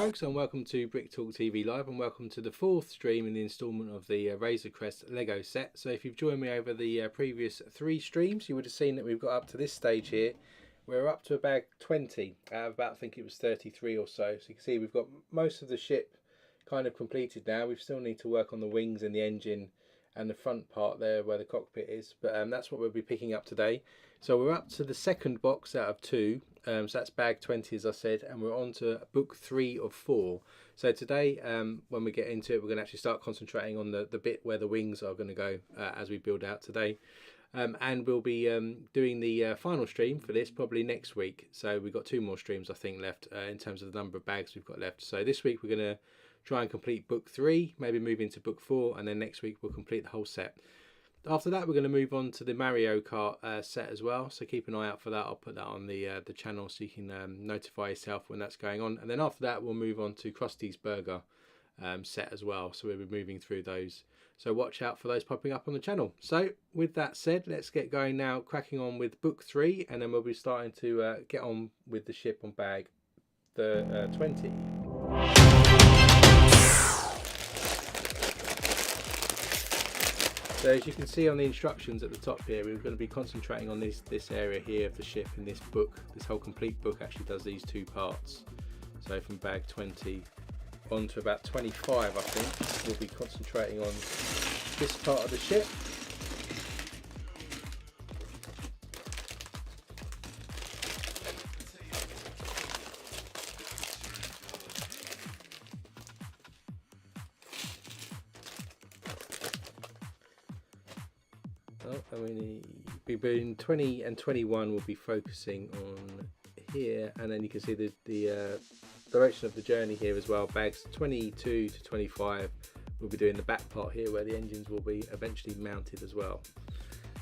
folks, and welcome to Brick Talk TV Live, and welcome to the fourth stream in the instalment of the Razor Crest Lego set. So if you've joined me over the previous 3 streams, you would have seen that we've got up to this stage here. We're up to about 20 out of about, I think it was 33 or so. So you can see we've got most of the ship kind of completed now. We still need to work on the wings and the engine and the front part there where the cockpit is, but that's what we'll be picking up today. So we're up to the second box out of 2, so that's bag 20 as I said, and we're on to book 3 of 4. So today when we get into it, we're going to actually start concentrating on the bit where the wings are going to go as we build out today. And we'll be doing the final stream for this probably next week. So we've got 2 more streams I think left in terms of the number of bags we've got left. So this week we're going to try and complete book 3, maybe move into book 4, and then next week we'll complete the whole set. After that we're going to move on to the Mario Kart set as well, so keep an eye out for that. I'll put that on the channel so you can notify yourself when that's going on. And then after that we'll move on to Krusty's Burger set as well, so we'll be moving through those. So watch out for those popping up on the channel. So with that said, let's get going now, cracking on with book 3, and then we'll be starting to get on with the ship on bag 20. So as you can see on the instructions at the top here, we're going to be concentrating on this area here of the ship in this book. This whole complete book actually does these 2 parts. So from bag 20 on to about 25 I think, we'll be concentrating on this part of the ship. Between 20 and 21 we'll be focusing on here, and then you can see the direction of the journey here as well. Bags 22 to 25 we'll be doing the back part here where the engines will be eventually mounted as well.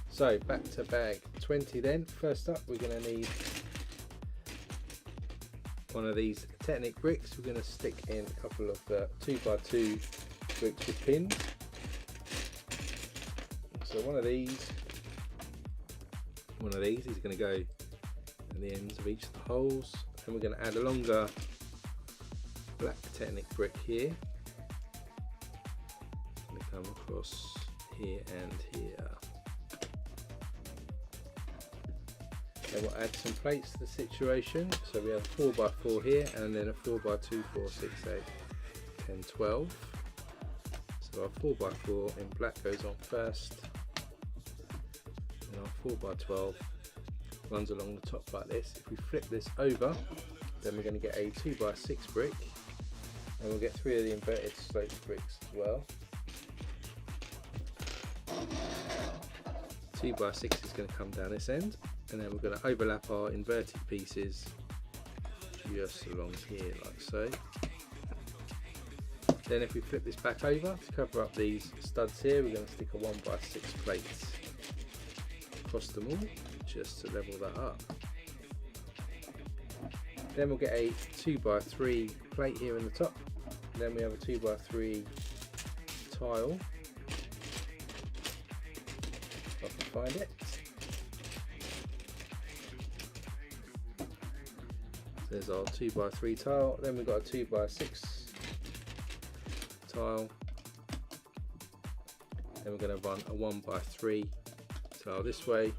So back to bag 20 then. First up we're going to need one of these Technic bricks. We're going to stick in a couple of 2x2 bricks with pins. So one of these is going to go at the ends of each of the holes, and we're going to add a longer black Technic brick here. Going to come across here and here. Then we'll add some plates to the situation. So we have a 4x4 here, and then a 4x2, 4, 6, 8, 10, 12. So our 4x4 in black goes on first. Our 4x12 runs along the top like this. If we flip this over, then we're going to get a 2x6 brick, and we'll get 3 of the inverted slope bricks as well. 2x6 is going to come down this end, and then we're going to overlap our inverted pieces just along here like so. Then if we flip this back over to cover up these studs here, we're going to stick a 1x6 plate across them all just to level that up. Then we'll get a 2x3 plate here in the top, and then we have a 2x3 tile if I can find it. So there's our 2x3 tile. Then we've got a 2x6 tile. Then we're going to run a 1x3 tile this way,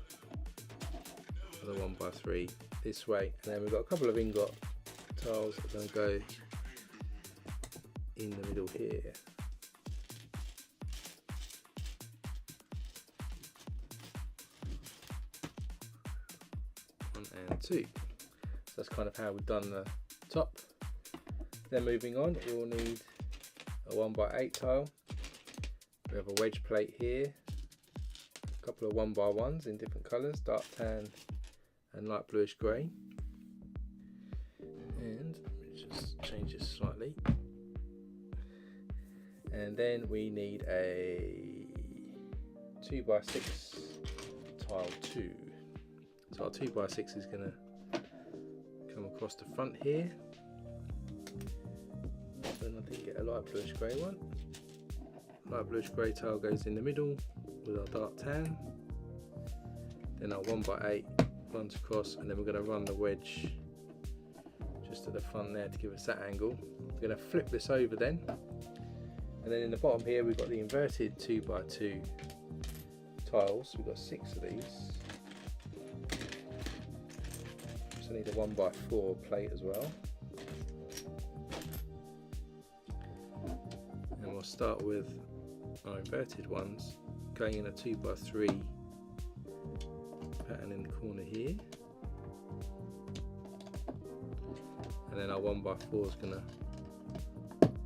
and a 1x3 this way, and then we've got a couple of ingot tiles that are going to go in the middle here. 1 and 2. So that's kind of how we've done the top. Then moving on, we'll need a 1x8 tile. We have a wedge plate here, a couple of 1x1s in different colours, dark tan and light bluish grey. And let me just change this slightly. And then we need a 2x6 tile 2. So our 2x6 is going to come across the front here. Then I did get a light bluish grey one. Light bluish grey tile goes in the middle with our dark tan. Then our 1x8 runs across, and then we're going to run the wedge just at the front there to give us that angle. We're going to flip this over then, and then in the bottom here we've got the inverted 2x2 tiles. We've got 6 of these. So I need a 1x4 plate as well. And we'll start with our inverted ones, going in a 2x3 pattern in the corner here. And then our 1x4 is going to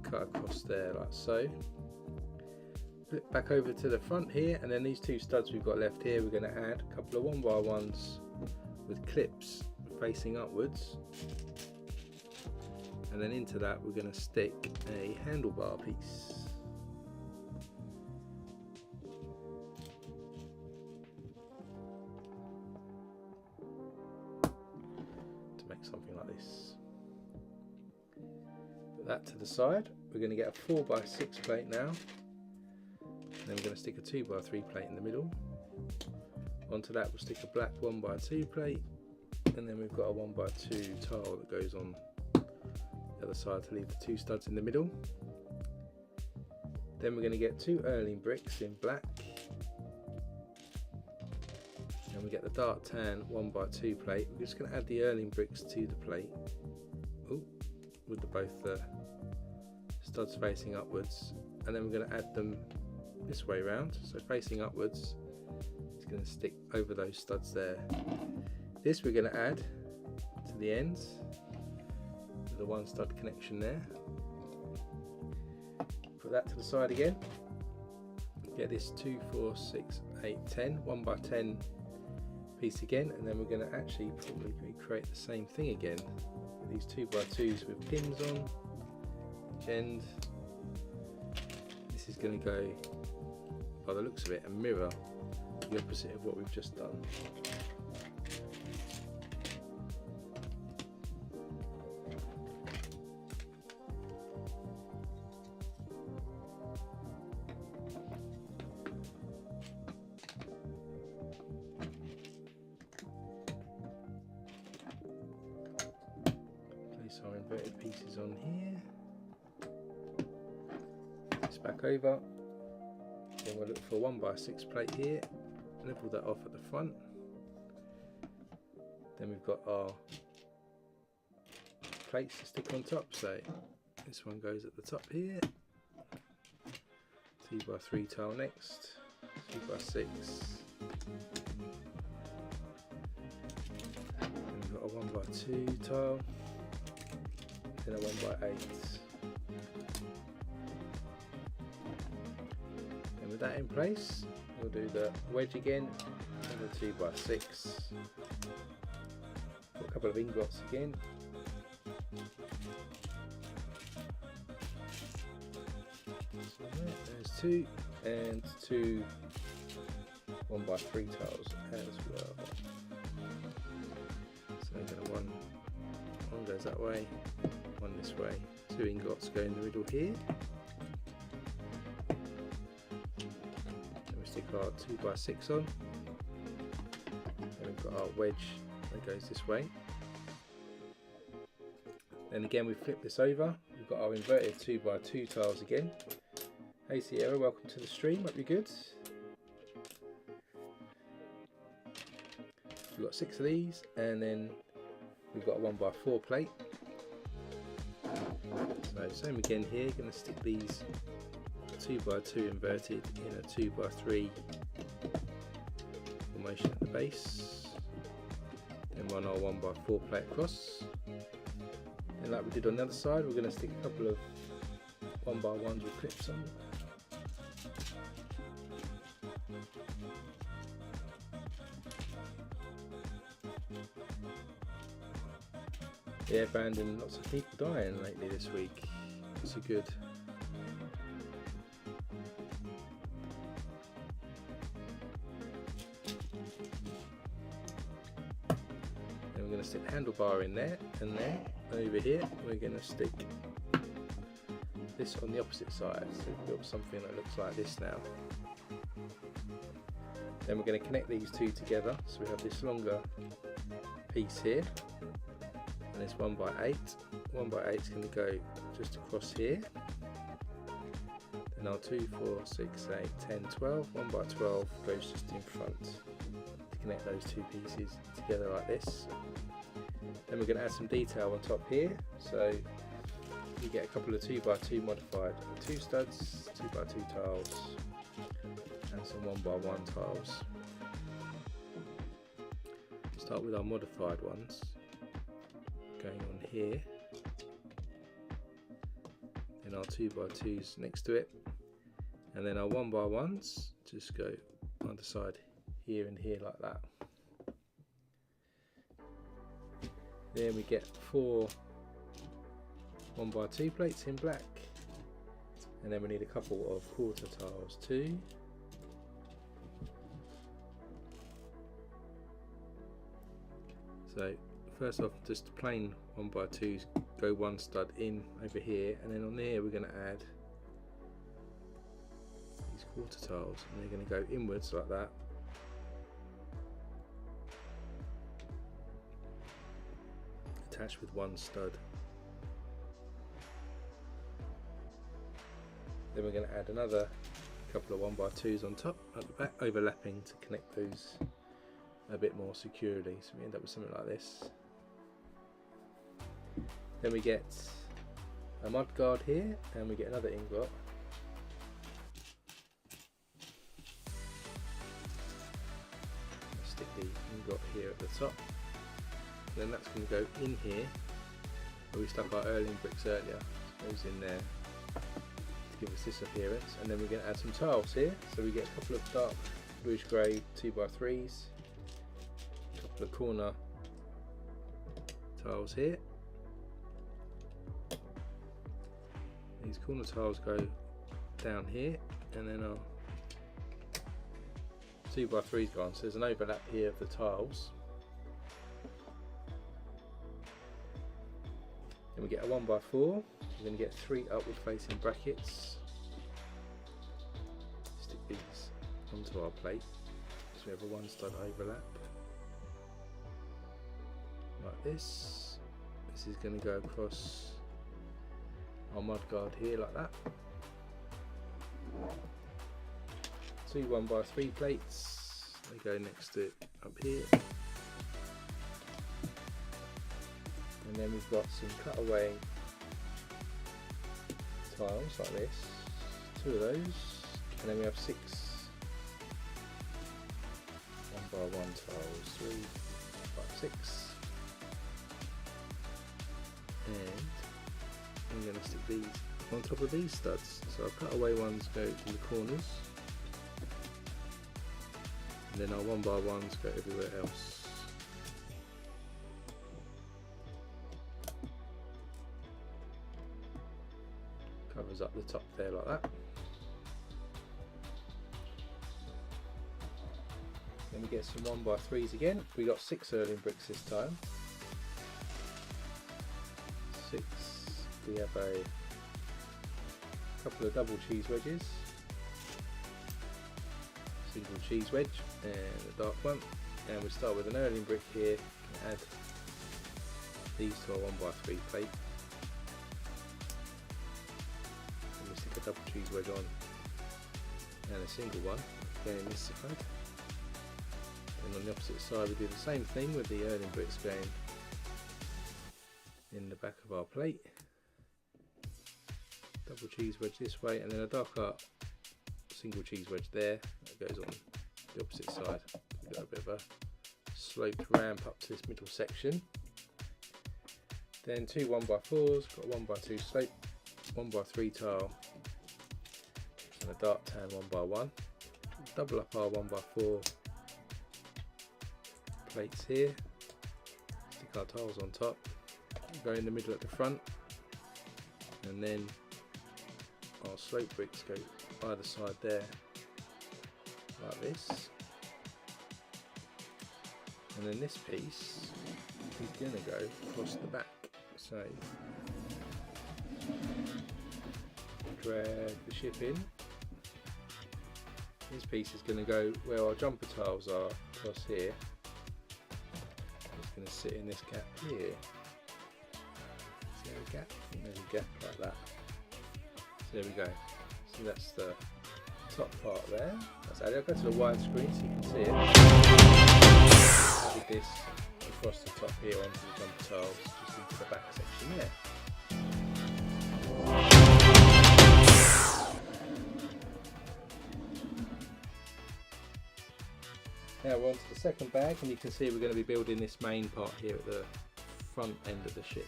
cut across there like so. Flip back over to the front here, and then these 2 studs we've got left here, we're going to add a couple of 1x1s with clips facing upwards, and then into that we're going to stick a handlebar piece. To make something like this. Put that to the side. We're going to get a 4x6 plate now, and then we're going to stick a 2x3 plate in the middle. Onto that we'll stick a black 1x2 plate, and then we've got a 1x2 tile that goes on the other side to leave the 2 studs in the middle. Then we're going to get 2 Erling bricks in black, and we get the dark tan 1x2 plate. We're just going to add the Erling bricks to the plate. Ooh, with both the studs facing upwards, and then we're going to add them this way round, so facing upwards. It's going to stick over those studs there. This we're going to add to the ends with the 1 stud connection there. Put that to the side again. Get this 2, 4, 6, 8, 10, 1x10 piece again, and then we're going to actually probably recreate the same thing again with these 2x2s with pins on each end. This is going to go, by the looks of it, and mirror the opposite of what we've just done. Place our inverted pieces on here. This back over. Then we'll look for a 1x6 plate here. Level that off at the front. Then we've got our plates to stick on top, so this one goes at the top here. 2x3 tile next, 2x6. Then we've got a 1x2 tile, then a 1x8. And with that in place, we'll do the wedge again, and the 2x6. Put a couple of ingots again. So there's 2, and 2 1x3 tiles as well. So we're going to one goes that way, one this way. 2 ingots go in the middle here. Stick our 2x6 on, and we've got our wedge that goes this way. Then again we flip this over, we've got our inverted 2x2 tiles again. Hey Sierra, welcome to the stream, hope you're good. We've got 6 of these, and then we've got a 1x4 plate. So same again here, going to stick these 2x2 inverted in a 2x3 formation at the base, then run our 1x4 plate across, and like we did on the other side, we're going to stick a couple of 1x1s with clips on. Yeah, Brandon, lots of people dying lately this week. It's a good. Then we're going to stick handlebar in there, and then over here we're going to stick this on the opposite side. So we've built something that looks like this now. Then we're going to connect these two together, so we have this longer piece here, and it's 1x8. 1x8 is going to go just across here. Then our 2, 4, 6, 8, 10, 12. 1x12 goes just in front to connect those two pieces together like this. Then we're going to add some detail on top here. So you get a couple of 2x2 modified 2 studs, 2x2 tiles, and some 1x1 tiles. Start with our modified ones going on here, then our 2x2s next to it, and then our 1x1s just go either side here and here like that. Then we get 4 1x2 plates in black, and then we need a couple of quarter tiles too. So first off, just plain 1x2s, go one stud in over here, and then on here we're going to add these quarter tiles, and they're going to go inwards like that. Attached with one stud. Then we're going to add another couple of 1x2s on top at the back, overlapping to connect those a bit more securely, so we end up with something like this. Then we get a mud guard here, and we get another ingot. Stick the ingot here at the top. Then that's going to go in here where we stuck our Erling bricks earlier. So it goes in there to give us this appearance, and then we're going to add some tiles here. So we get a couple of dark bluish grey 2x3s, a couple of corner tiles here. These corner tiles go down here, and then our 2x3's gone, so there's an overlap here of the tiles. Then we get a 1x4, we're going to get 3 upward facing brackets. Stick these onto our plate, so we have a 1 stud overlap, like this. This is going to go across our mud guard here like that. 2 1x3 plates, they go next to it up here. And then we've got some cutaway tiles like this, 2 of those, and then we have 6 1x1 tiles, 3, 5, 6, and I'm going to stick these on top of these studs. So our cutaway ones go in the corners, and then our 1x1s go everywhere else. Covers up the top there like that. Then we get some 1x3s again. We got 6 Erling bricks this time. 6. We have a couple of double cheese wedges, single cheese wedge, and a dark one. And we start with an Erling brick here. Add these to our 1x3 plate. A double cheese wedge on, and a single one going in this side, and on the opposite side we do the same thing with the Erling bricks going in the back of our plate. Double cheese wedge this way, and then a darker single cheese wedge there that goes on the opposite side. We've got a bit of a sloped ramp up to this middle section. Then 2 1x4s, got a 1x2 slope, 1x3 tile, and a dark tan 1x1. Double up our 1x4 plates here, stick our tiles on top, go in the middle at the front, and then our slope bricks go either side there like this. And then this piece is going to go across the back, so drag the ship in. This piece is going to go where our jumper tiles are across here. It's going to sit in this gap here. gap. And there's a gap like that. So there we go. So that's the top part there. That's added. I'll go to the widescreen so you can see it. Added this across the top here onto the jumper tiles, just into the back section there. Now we're on to the second bag, and you can see we're going to be building this main part here at the front end of the ship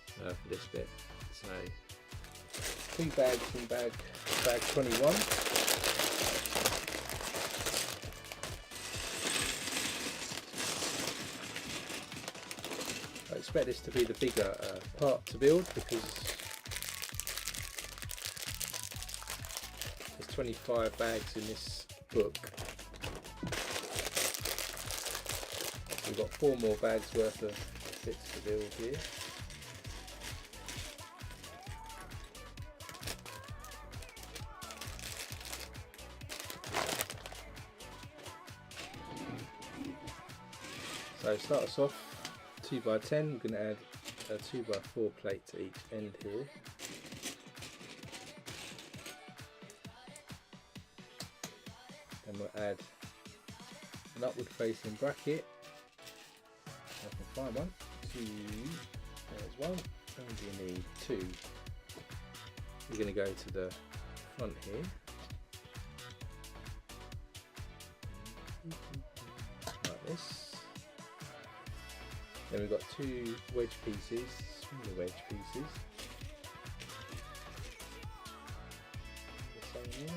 for this bit. So 2 bags in bag 21. I expect this to be the bigger part to build because there's 25 bags in this book. We've got 4 more bags worth of bits to build here. So start us off 2x10, we're going to add a 2x4 plate to each end here. Then we'll add an upward facing bracket. I can find one. 2, there's 1, and you need 2. We're going to go to the front here. Like this. Then we've got 2 wedge pieces, smaller wedge pieces. The same way.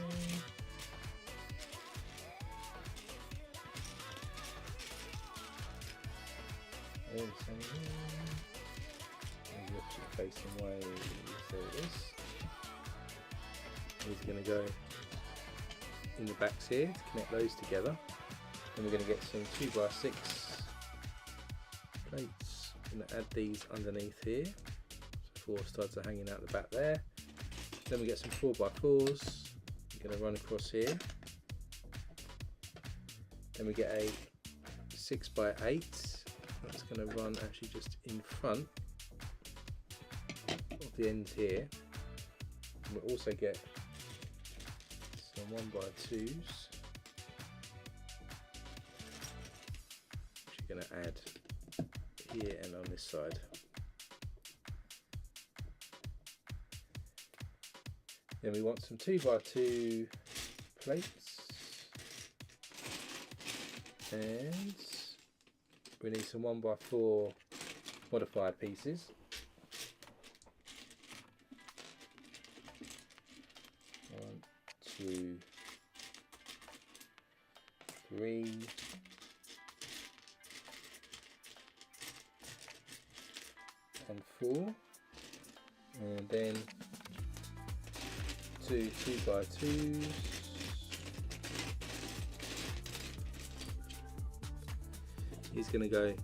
And the same way. And the opposite facing way, there it is. These are going to go in the backs here to connect those together. Then we're going to get some 2x6 plates. I'm going to add these underneath here. So 4 studs are hanging out the back there. Then we get some 4x4s. We're going to run across here. Then we get a 6x8. That's going to run actually just in front of the ends here. And we'll also get some 1x2s, which we're going to add here and on this side. Then we want some 2x2 plates, and we need some 1x4 modified pieces. 1, 2, 3. And 4, and then 2 2x2s, he's going to go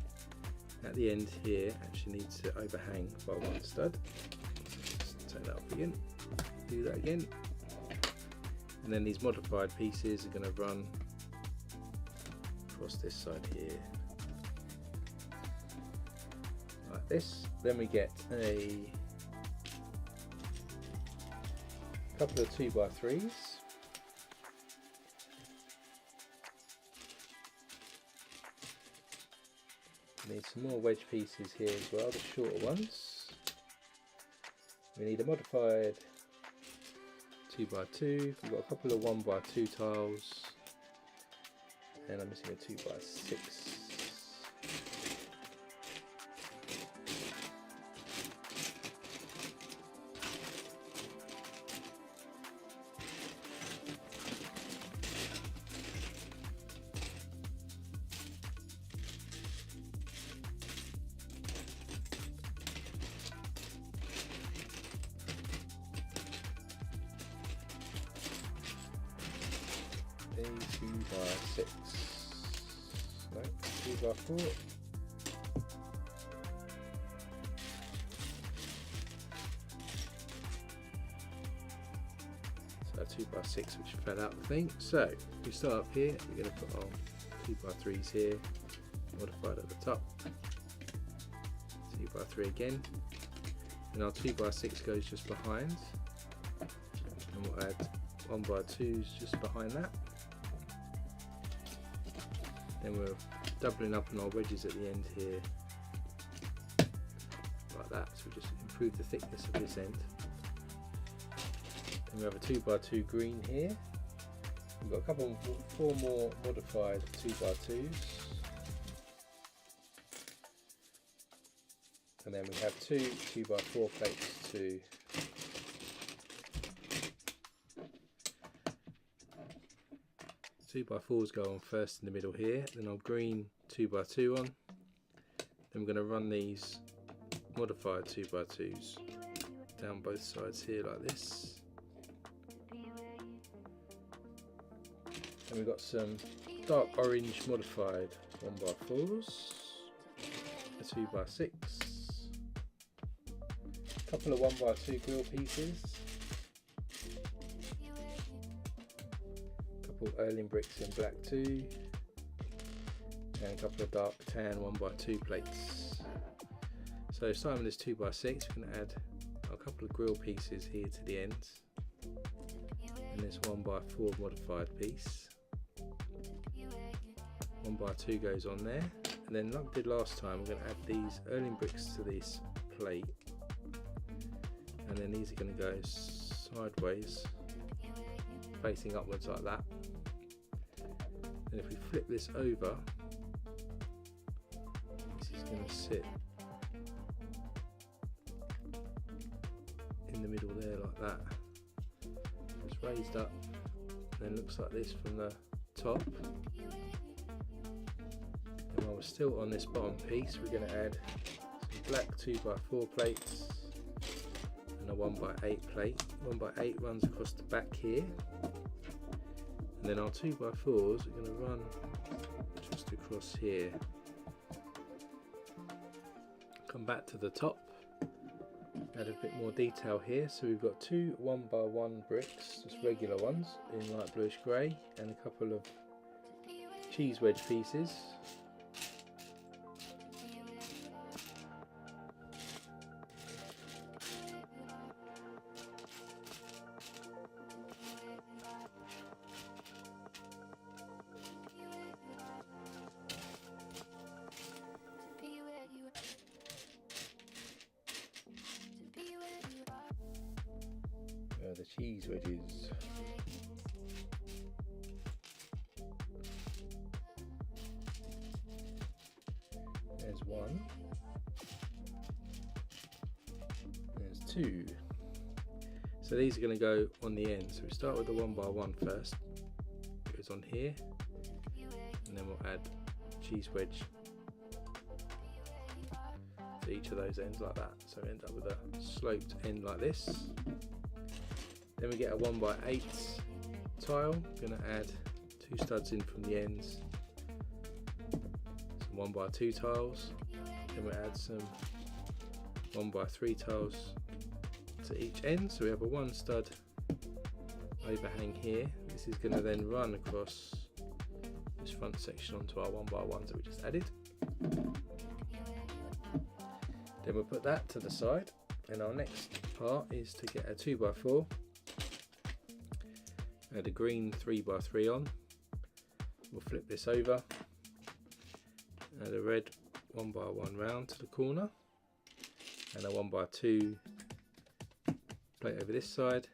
at the end here, actually needs to overhang by 1 stud. Just turn that up again, do that again, and then these modified pieces are going to run across this side here like this. Then we get a couple of 2x3s. Need some more wedge pieces here as well, the shorter ones. We need a modified 2x2. We've got a couple of 1x2 tiles, and I'm missing a 2x6. A 2x6, no, 2x4. So 2x6 which fell out the thing. So if we start up here, we're going to put our 2x3s here, modified at the top, 2x3 again. and our 2x6 goes just behind, and we'll add 1x2s just behind that. Then we're doubling up on our wedges at the end here, like that, so we just improve the thickness of this end. Then we have a 2x2 green here. We've got four more modified 2x2s, and then we have two 2x4 plates to two by fours go on first in the middle here, then our green 2x2 on. Then we're going to run these modified 2x2s down both sides here like this. And we've got some dark orange modified 1x4s, a 2x6, a couple of 1x2 grill pieces, a couple Erling bricks in black too, and a couple of dark tan 1x2 plates. So starting with this 2x6, we're going to add a couple of grill pieces here to the ends, and this 1x4 modified piece. 1x2 goes on there, and then like we did last time, we're going to add these Erling bricks to this plate, and then these are going to go sideways facing upwards like that. And if we flip this over, this is going to sit in the middle there like that. It's raised up and then looks like this from the top. And while we're still on this bottom piece, we're going to add some black 2x4 plates and a 1x8 plate. 1x8 runs across the back here, and then our 2x4s are going to run just across here. Come back to the top, add a bit more detail here. So we've got two 1x1 bricks, just regular ones in light bluish grey, and a couple of cheese wedge pieces. The cheese wedges. There's one. There's two. So these are going to go on the end. So we start with the 1x1 first. It goes on here, and then we'll add cheese wedge to each of those ends like that. So we end up with a sloped end like this. Then we get a 1x8 tile. We're going to add two studs in from the ends, some 1x2 tiles. Then we add some 1x3 tiles to each end. So we have a one stud overhang here. This is going to then run across this front section onto our 1x1s that we just added. Then we'll put that to the side, and our next part is to get a 2x4. Add a green 3x3 on. We'll flip this over. Add a red 1x1 round to the corner, and a 1x2 plate over this side.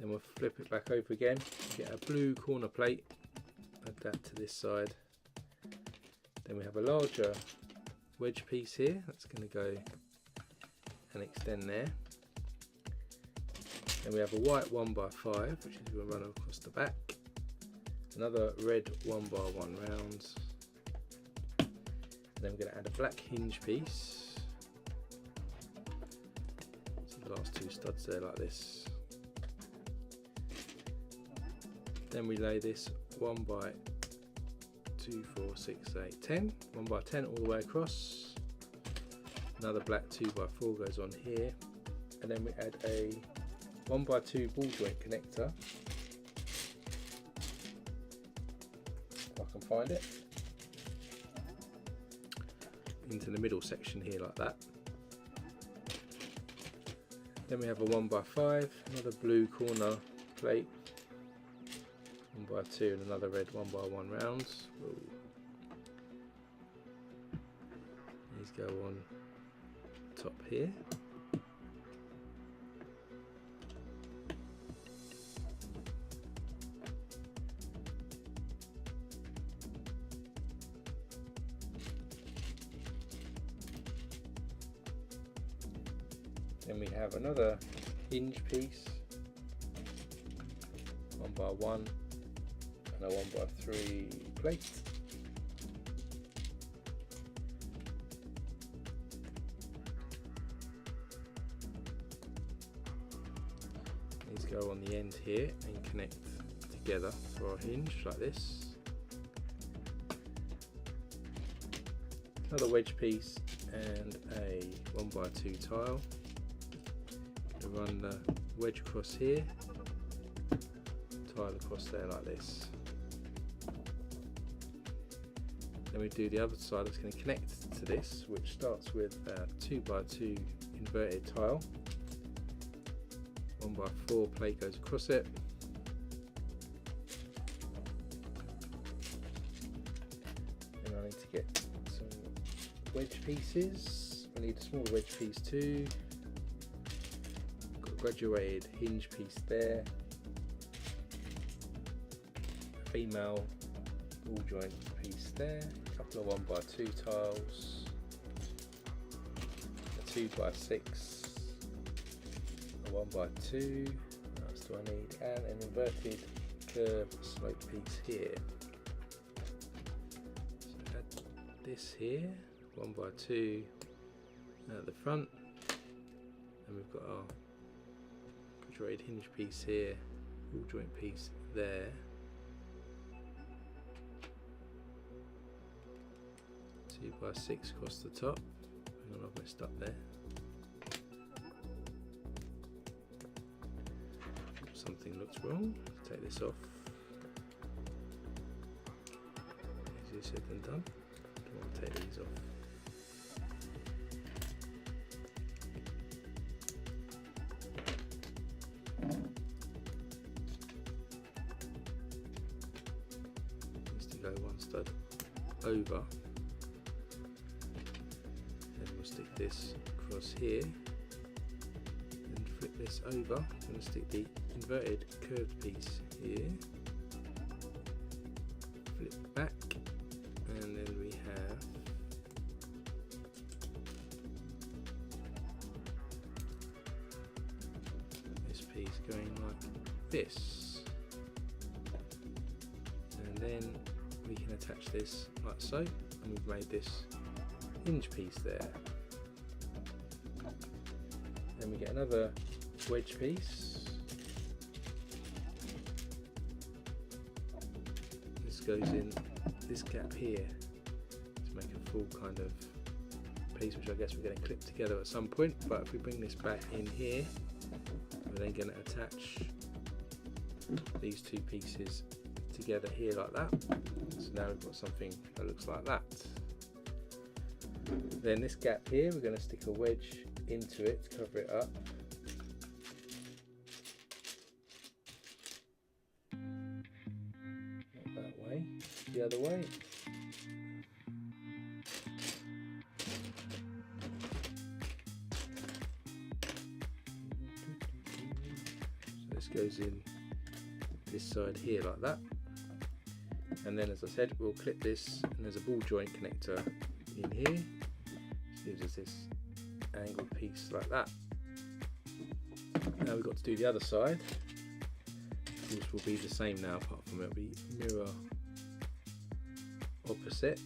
Then we'll flip it back over again. Get a blue corner plate. Add that to this side. Then we have a larger wedge piece here. That's going to go and extend there. Then we have a white 1x5, which is going to run across the back. Another red 1x1 round. And then we're going to add a black hinge piece. So the last two studs there like this. Then we lay this 1x2, 4, 6, 8, 10. 1x10 all the way across. Another black 2x4 goes on here. And then we add a 1x2 ball joint connector, if I can find it, into the middle section here like that. Then we have a 1x5, another blue corner plate, 1x2 and another red 1x1 rounds. Ooh. These go on top here. Then we have another hinge piece, 1x1 and a 1x3 plate. These go on the end here and connect together for our hinge like this. Another wedge piece and a 1x2 tile. We run the wedge across here, tile across there like this. Then we do the other side that's going to connect to this, which starts with a 2x2 inverted tile. 1x4 plate goes across it. And I need to get some wedge pieces. I need a small wedge piece too. Got a graduated hinge piece there. A female ball joint piece there. A couple of 1x2 tiles. A 2x6. A 1x2. What else do I need? And an inverted curve slope piece here. So add this here. 1x2 at the front, and we've got our graduated hinge piece here, ball joint piece there. Two by 6 across the top. Hang on, I've messed up there. Something looks wrong. Let's take this off. Easier said than done. Don't want to take these off. Needs to go one stud over. Then we'll stick this across here and flip this over. I'm going to stick the inverted curved piece here, flip back, and then we have this piece going like this, and then we can attach this like so, and we've made this hinge piece there. Then we get another wedge piece. This goes in this gap here to make a full kind of piece, which I guess we're going to clip together at some point. But if we bring this back in here, we're then going to attach these two pieces together here like that. So now we've got something that looks like that. Then this gap here, we're going to stick a wedge into it to cover it up. Not that way, the other way. So this goes in this side here like that. And then, as I said, we'll clip this, and there's a ball joint connector in here. This gives us this angled piece like that. Now we've got to do the other side, which will be the same now, apart from it'll be mirror opposite.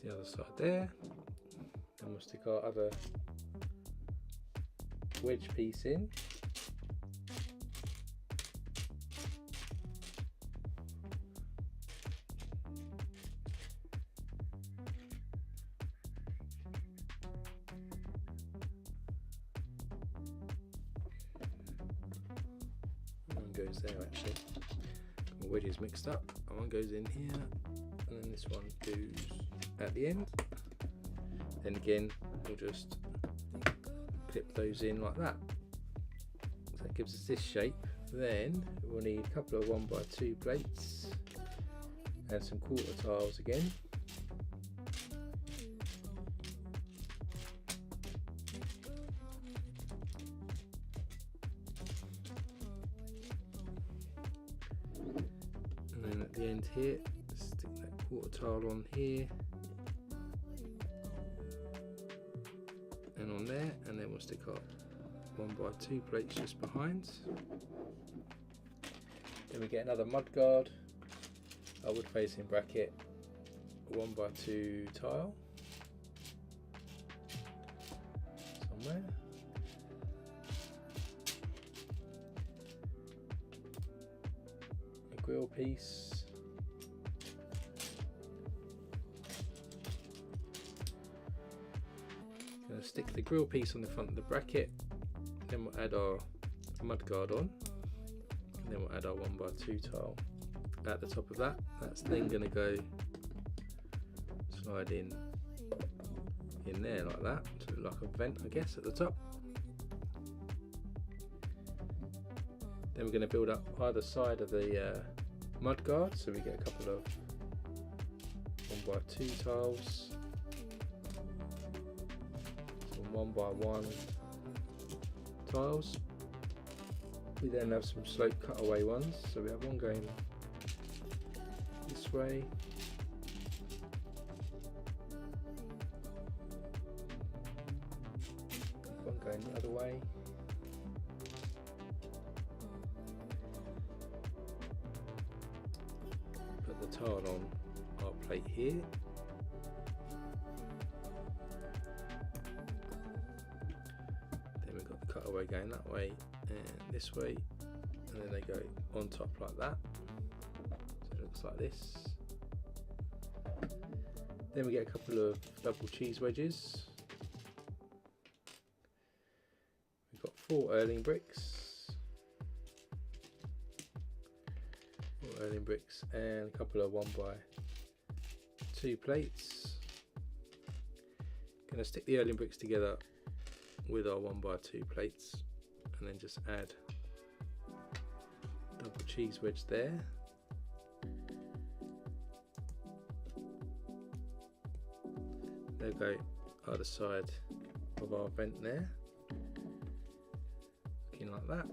The other side there. Then we'll stick our other wedge piece in. One goes there actually. My wedges mixed up. And one goes in here, and then this one goes at the end. Then again, we'll just clip those in like that. So that gives us this shape. Then we'll need a couple of 1x2 plates and some quarter tiles again. And then at the end here, stick that quarter tile on here. And on there, and then we'll stick our 1x2 plates just behind. Then we get another mudguard, a wood facing bracket, a 1x2 tile somewhere. A grill piece. Going to stick the grill piece on the front of the bracket, then we'll add our mudguard on, and then we'll add our 1x2 tile at the top of that. That's then going to go slide in there like that, to look like a vent I guess at the top. Then we're going to build up either side of the mudguard, so we get a couple of 1x2 tiles. 1x1 tiles. We then have some slope cutaway ones, so we have one going this way, one going the other way, put the tile on our plate here. Cutaway going that way and this way, and then they go on top like that, so it looks like this. Then we get a couple of double cheese wedges. We've got 4 Erling bricks, and a couple of 1x2 plates. Going to stick the Erling bricks together with our 1x2 plates, and then just add double cheese wedge there. They'll go either side of our vent there, looking like that.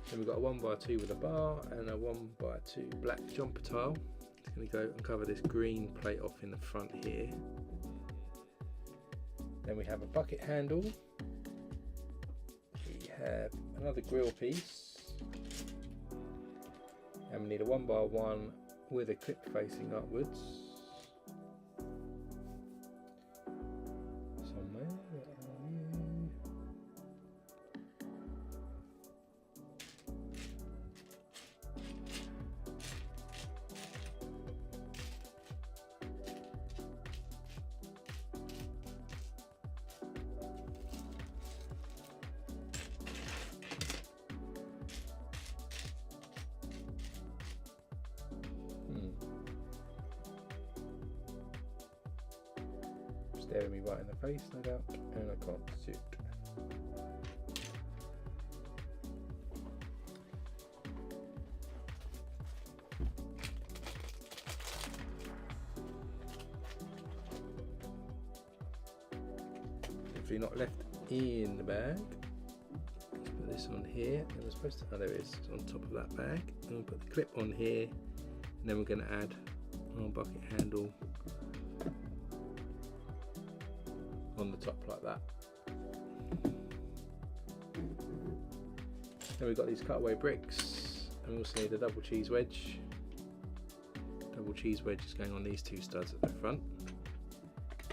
Then we've got a 1x2 with a bar and a 1x2 black jumper tile. It's going to go and cover this green plate off in the front here. Then we have a bucket handle, we have another grill piece, and we need a 1x1 with a clip facing upwards. Somewhere. Staring me right in the face, no doubt, and I can't see it. Hopefully not left in the bag. Let's put this on here, and we're supposed to, oh there it is, it's on top of that bag. And we'll put the clip on here, and then we're going to add our bucket handle on the top like that. Then we've got these cutaway bricks, and we also need a double cheese wedge, double cheese wedges going on these two studs at the front,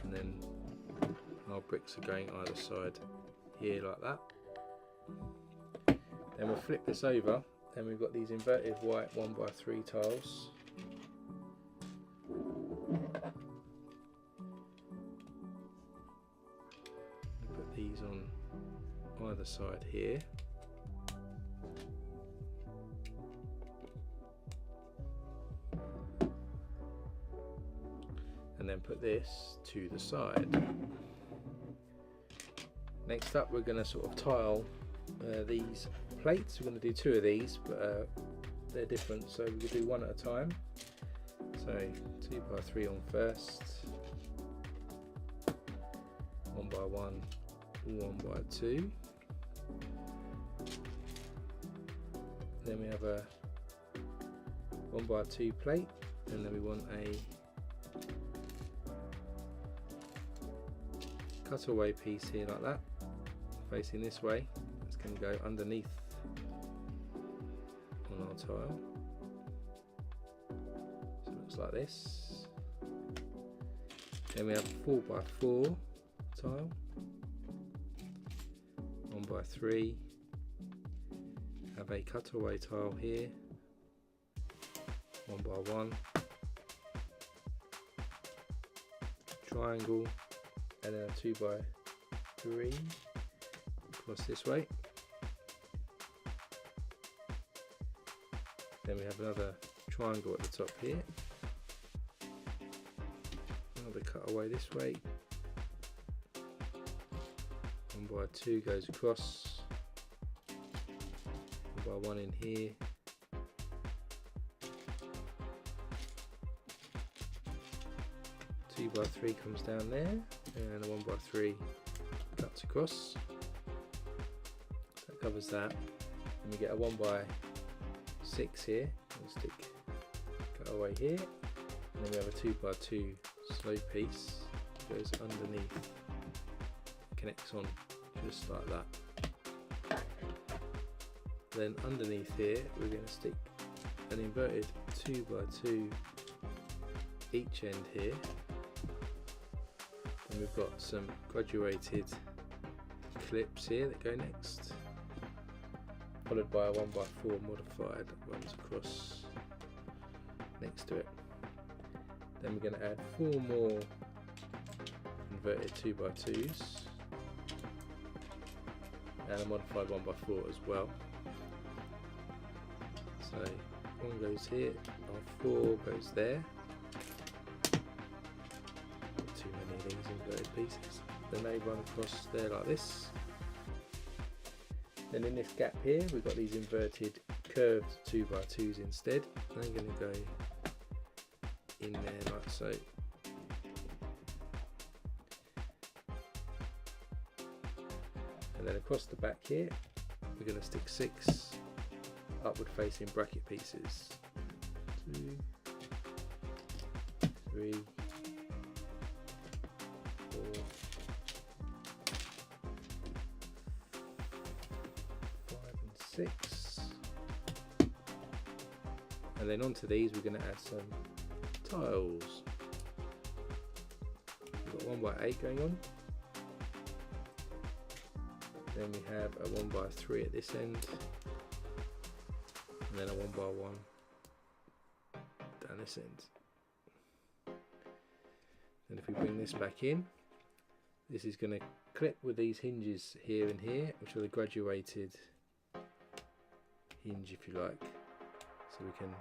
and then our bricks are going either side here like that. Then we'll flip this over, and we've got these inverted white 1x3 tiles. Put these on either side here. And then put this to the side. Next up, we're going to sort of tile these plates. We're going to do two of these, but they're different, so we'll do one at a time. So 2x3 on first, 1x1, 1x2. Then we have a 1x2 plate, and then we want a cutaway piece here like that, facing this way. It's going to go underneath on our tile. So it looks like this. Then we have a 4x4 tile, 1x3. Have a cutaway tile here, 1x1. Triangle, and then a 2x3 across this way. Then we have another triangle at the top here, another cutaway this way, 1x2 goes across, 1x1 in here, 2x3 comes down there, and a 1x3 cuts across. That covers that. And we get a 1x6 here. We'll stick cutaway here, and then we have a 2x2 slope piece that goes underneath, connects on just like that. Then underneath here, we're going to stick an inverted 2x2 each end here. And we've got some graduated clips here that go next, followed by a 1x4 modified that runs across next to it. Then we're going to add 4 more inverted 2x2s and a modified 1x4 as well. So one goes here, our 4 goes there. These inverted pieces, then they run across there like this. Then in this gap here we've got these inverted curved 2x2s instead. They're going to go in there like so. And then across the back here we're going to stick 6 upward facing bracket pieces. 2, 3, 6, and then onto these we're going to add some tiles. We've got 1x8 going on, then we have a 1x3 at this end, and then a 1x1 down this end. And if we bring this back in, this is going to clip with these hinges here and here, which are the graduated hinge if you like, so we can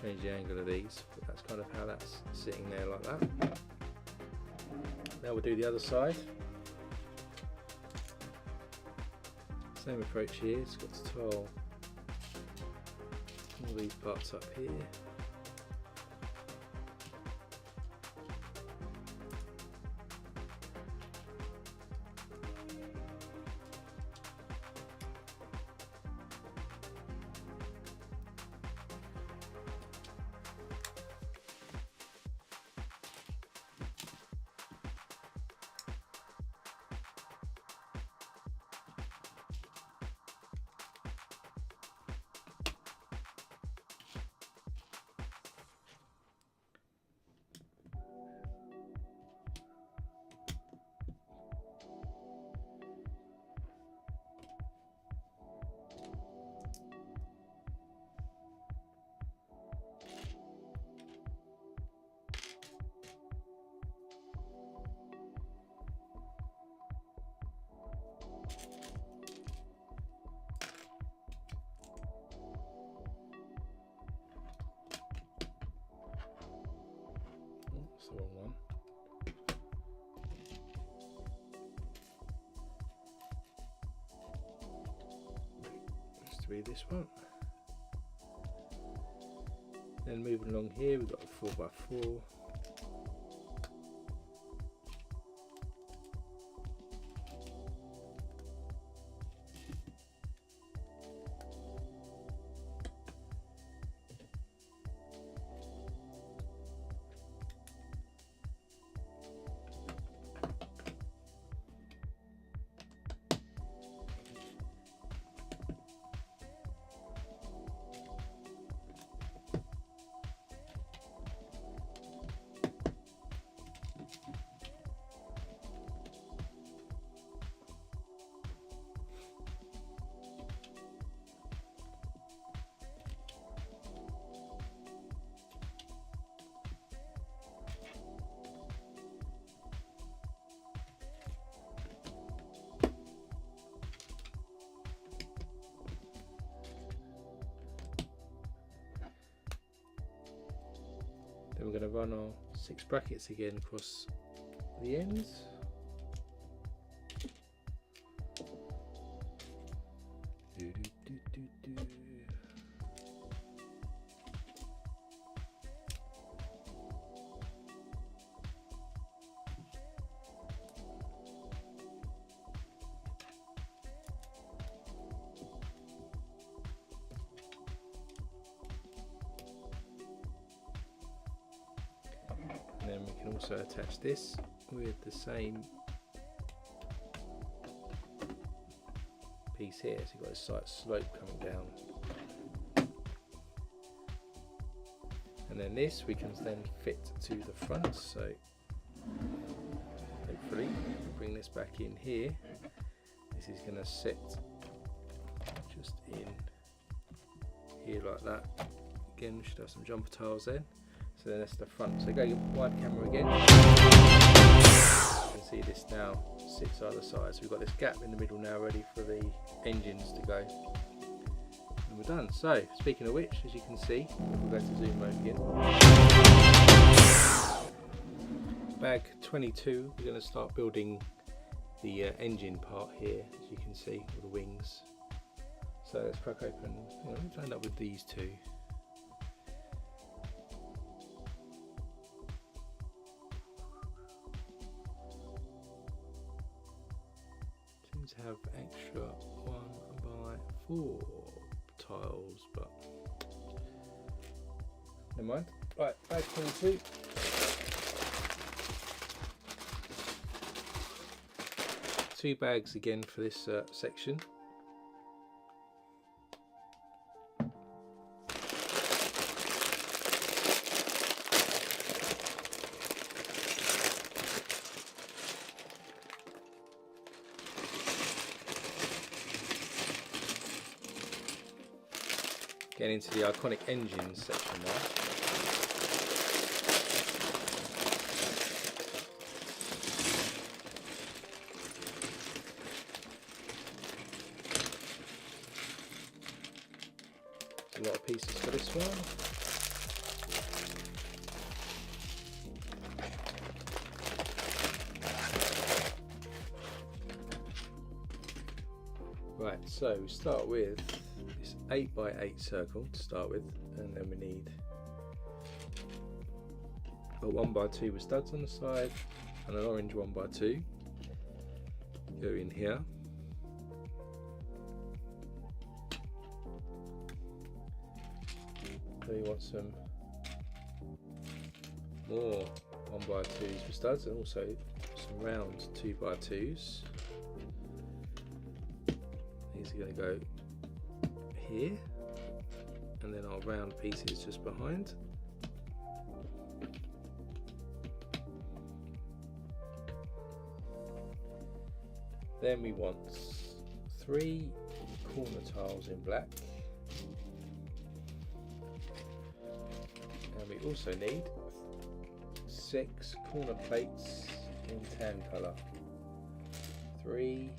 change the angle of these, but that's kind of how that's sitting there like that. Now we'll do the other side. Same approach here, it's got to tile all these parts up here. to be this one. Then moving along here, we've got the 4x4. Then we're going to run our 6 brackets again across the ends. And then we can also attach this with the same piece here, so you've got a slight slope coming down. And then this we can then fit to the front, so hopefully bring this back in here. This is going to sit just in here like that. Again, we should have some jumper tiles then. So then that's the front. So go wide camera again. You can see this now sits either side. So we've got this gap in the middle now ready for the engines to go. And we're done. So speaking of which, as you can see, we'll go to zoom mode again. Bag 22, we're going to start building the engine part here, as you can see, with the wings. So let's crack open. Let's end up with these two. To have extra 1x4 tiles, but never mind. Right, bag 22. Two bags again for this section. Getting into the iconic engines section now. A lot of pieces for this one. Right, so we start with 8x8 circle to start with, and then we need a 1x2 with studs on the side and an orange 1x2 go in here. So you want some more 1x2s with studs and also some round 2x2s. These are going to go here, and then our round pieces just behind. Then we want 3 corner tiles in black, and we also need 6 corner plates in tan colour. 3,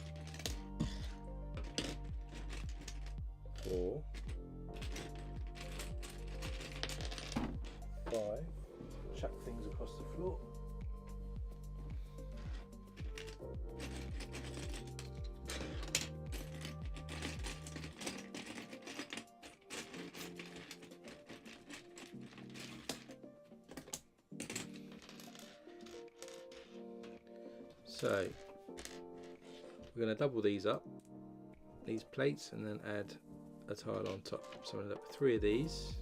4, 5, chuck things across the floor. So we're going to double these up, these plates, and then add a tile on top. So I'm going to put 3 of these.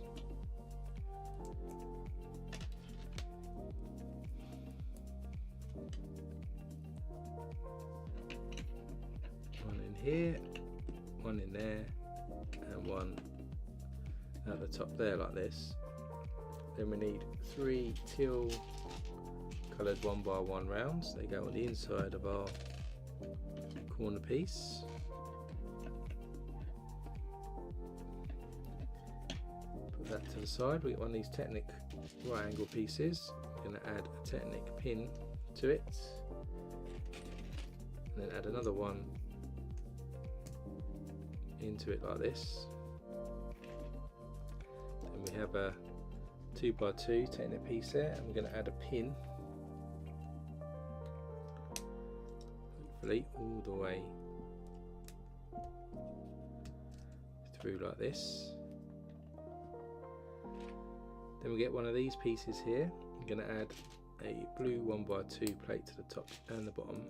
One in here, one in there, and one at the top there like this. Then we need 3 teal coloured 1x1 rounds. They go on the inside of our corner piece. Put that to the side. We get one of these Technic right angle pieces. We're going to add a Technic pin to it, and then add another one into it like this. Then we have a 2x2 Technic piece there, and we're going to add a pin, hopefully all the way through like this. Then we get one of these pieces here. I'm going to add a blue 1x2 plate to the top and the bottom.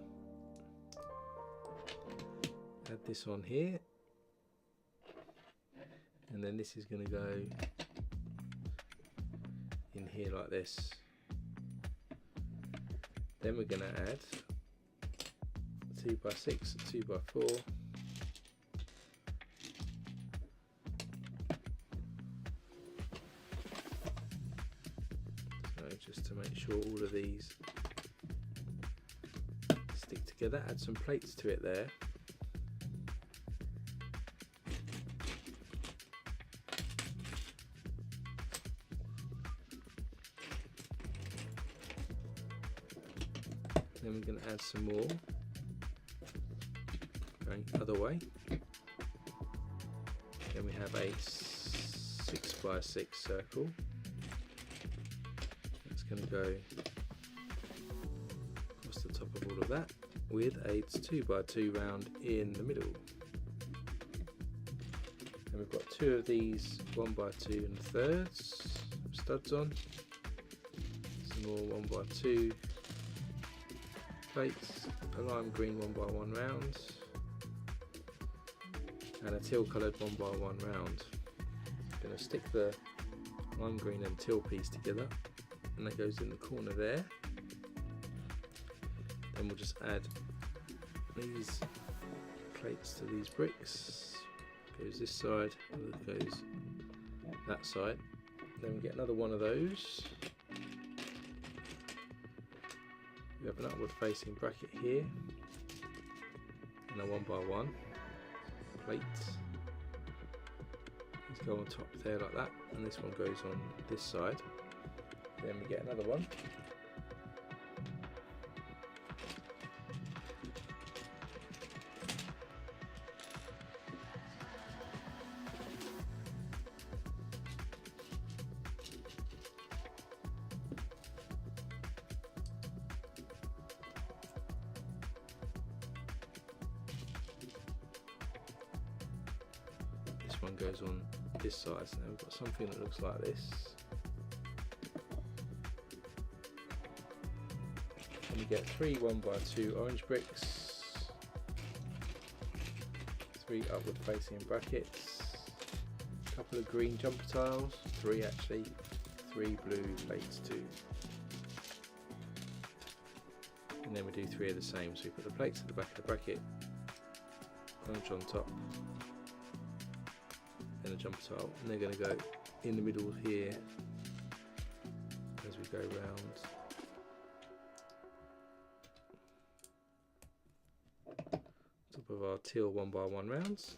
Add this on here, and then this is going to go in here like this. Then we're going to add 2x6, 2x4, so just to make sure all of these stick together. Add some plates to it there. Then we're going to add some more, going the other way. Then we have a 6x6 circle. That's going to go across the top of all of that with a 2x2 round in the middle. And we've got 2 of these 1x2 1/3 studs on, some more 1x2 plates, a lime green 1x1 round, and a teal coloured 1x1 round. I'm going to stick the lime green and teal piece together, and that goes in the corner there. Then we'll just add these plates to these bricks. Goes this side, and it goes that side. Then we get another one of those. We have an upward facing bracket here, and a 1x1 plate. These go on top there like that, and this one goes on this side. Then we get another one. This one goes on this side, so now we've got something that looks like this. And we get 3 1x2 orange bricks, 3 upward facing brackets, a couple of green jumper tiles, 3 actually, 3 blue plates too. And then we do 3 of the same, so we put the plates at the back of the bracket, orange on top, and a jumper tile, and they're going to go in the middle here as we go round. Top of our teal 1x1 rounds.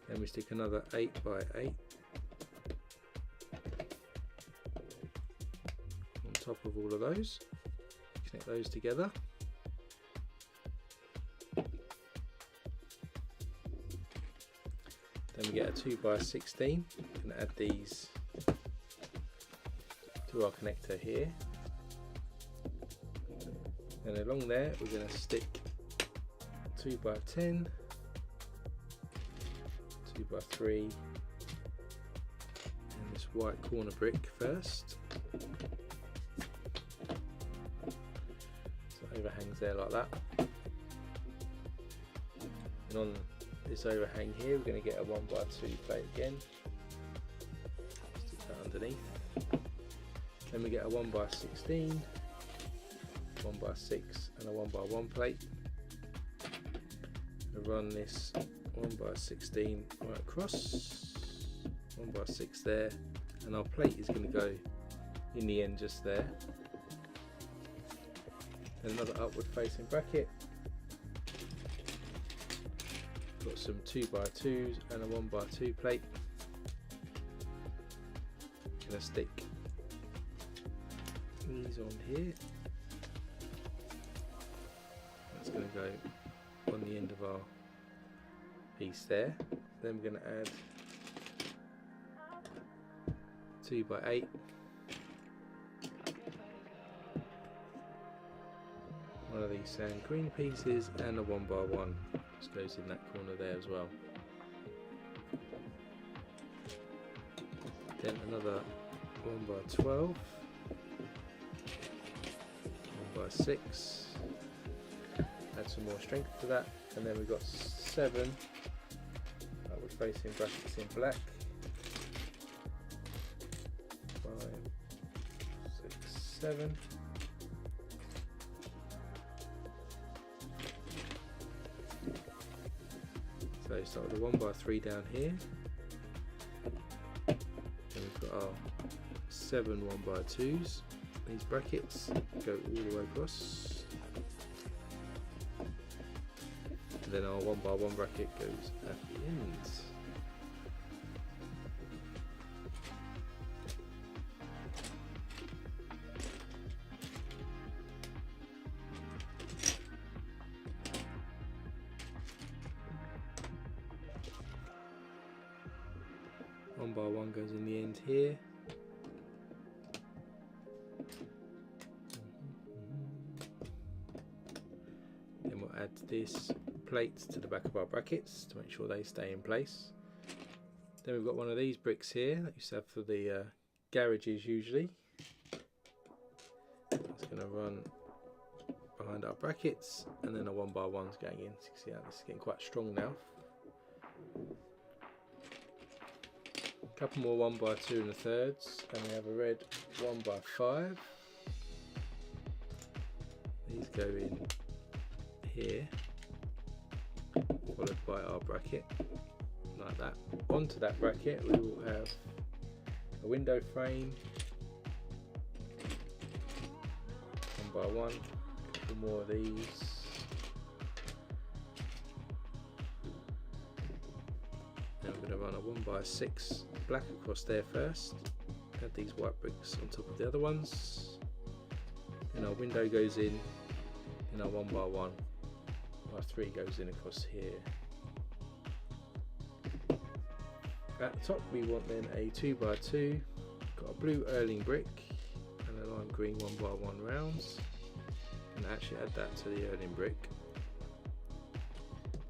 Then we stick another 8x8 on top of all of those, connect those together. Then we get a 2x16, going to add these to our connector here. And along there we're going to stick 2x10, 2x3, and this white corner brick first. So it overhangs there like that. And on this overhang here, we're going to get a 1x2 plate again. Stick that underneath. Then we get a 1x16, 1x6, and a 1x1 plate. We run this 1x16 right across, 1x6 there, and our plate is going to go in the end just there. Then another upward facing bracket. Got some 2x2s and a 1x2 plate. Gonna stick these on here. That's gonna go on the end of our piece there. Then we're gonna add 2x8. One of these sand green pieces and a 1x1. Just goes in that corner there as well. Then another 1x12, 1x6. Add some more strength to that, and then we've got 7 upward facing brackets in black. 5, 6, 7. So start with a 1x3 down here. Then we've got our 7 1x2s. These brackets go all the way across. And then our 1x1 bracket goes at the ends. One by one goes in the end here. Then we'll add this plate to the back of our brackets to make sure they stay in place. Then we've got one of these bricks here that you used to have for the garages usually. It's going to run behind our brackets, and then a 1x1's going in. So you can see how this is getting quite strong now. A couple more 1x2 1/3s, and we have a red 1x5. These go in here, followed by our bracket, like that. Onto that bracket we will have a window frame, 1x1, a couple more of these. Now we're going to run a 1x6 black across there first. Add these white bricks on top of the other ones. And our window goes in, and our 1x1. Our 3 goes in across here. At the top we want then a 2x2, got a blue Erling brick and a lime green 1x1 rounds, and actually add that to the Erling brick.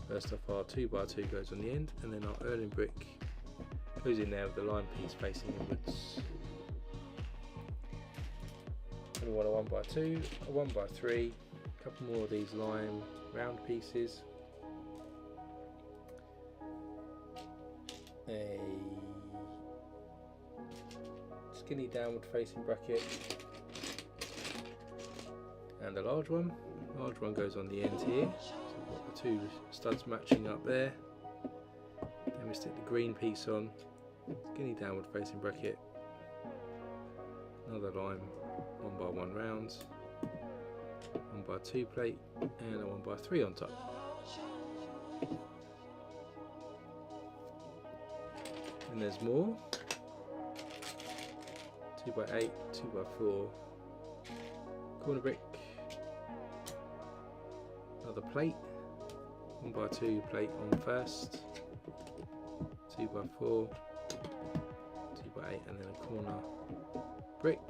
First off, our 2x2 goes on the end, and then our Erling brick goes in there with the lime piece facing inwards. And we want a 1x2, a 1x3, a couple more of these lime round pieces, a skinny downward facing bracket, and a large one. Large one goes on the end here. So we've got the 2 studs matching up there. Then we stick the green piece on, skinny downward facing bracket, another lime 1x1 rounds, 1x2 plate, and a 1x3 on top. And there's more. 2x8, 2x4, corner brick, another plate, 1x2 plate on first, 2x4, 2x8, and then a corner brick.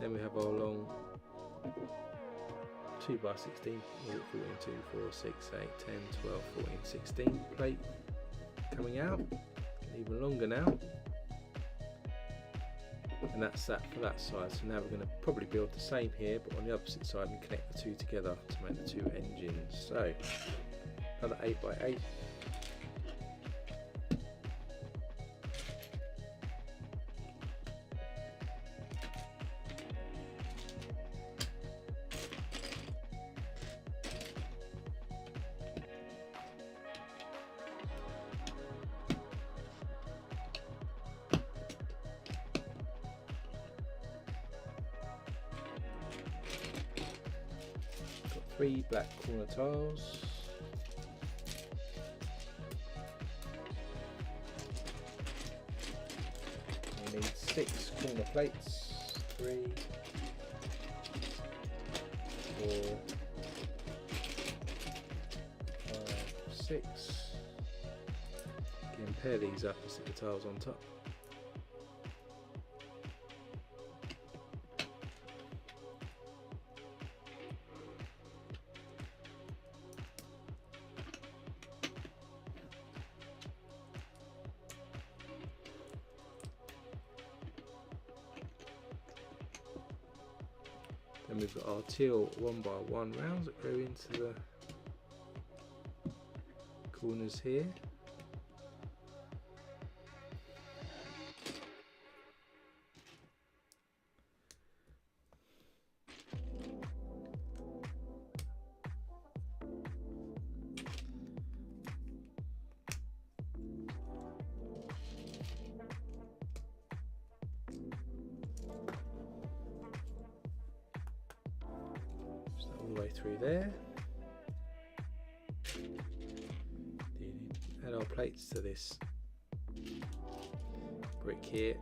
Then we have our long 2 by 16, 14, 2, 4, 6, 8, 10, 12, 14, 16 plate coming out, even longer now. And that's that for that side. So now we're going to probably build the same here, but on the opposite side, and connect the two together to make the two engines. So another 8 by 8. Got 3 black corner tiles. We need 6 corner plates. 3, 4, 5, 6. Again, pair these up and stick the tiles on top. Then we've got our teal 1 by 1 rounds that go into the corners here. All the way through there. Add our plates to this brick here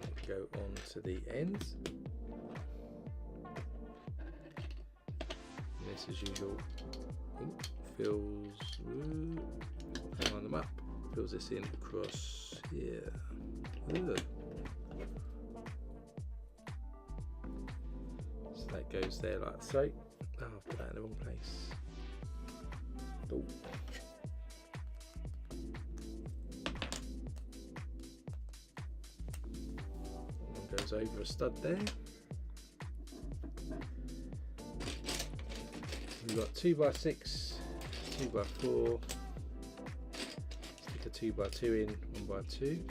and go on to the ends. And this, as usual, line them up, fills this in across here. So that goes there like so. Oh, I've put that in the wrong place. Oh. One goes over a stud there. We've got 2 by 6, 2 by 4, stick a 2 by 2 in, 1 by 2.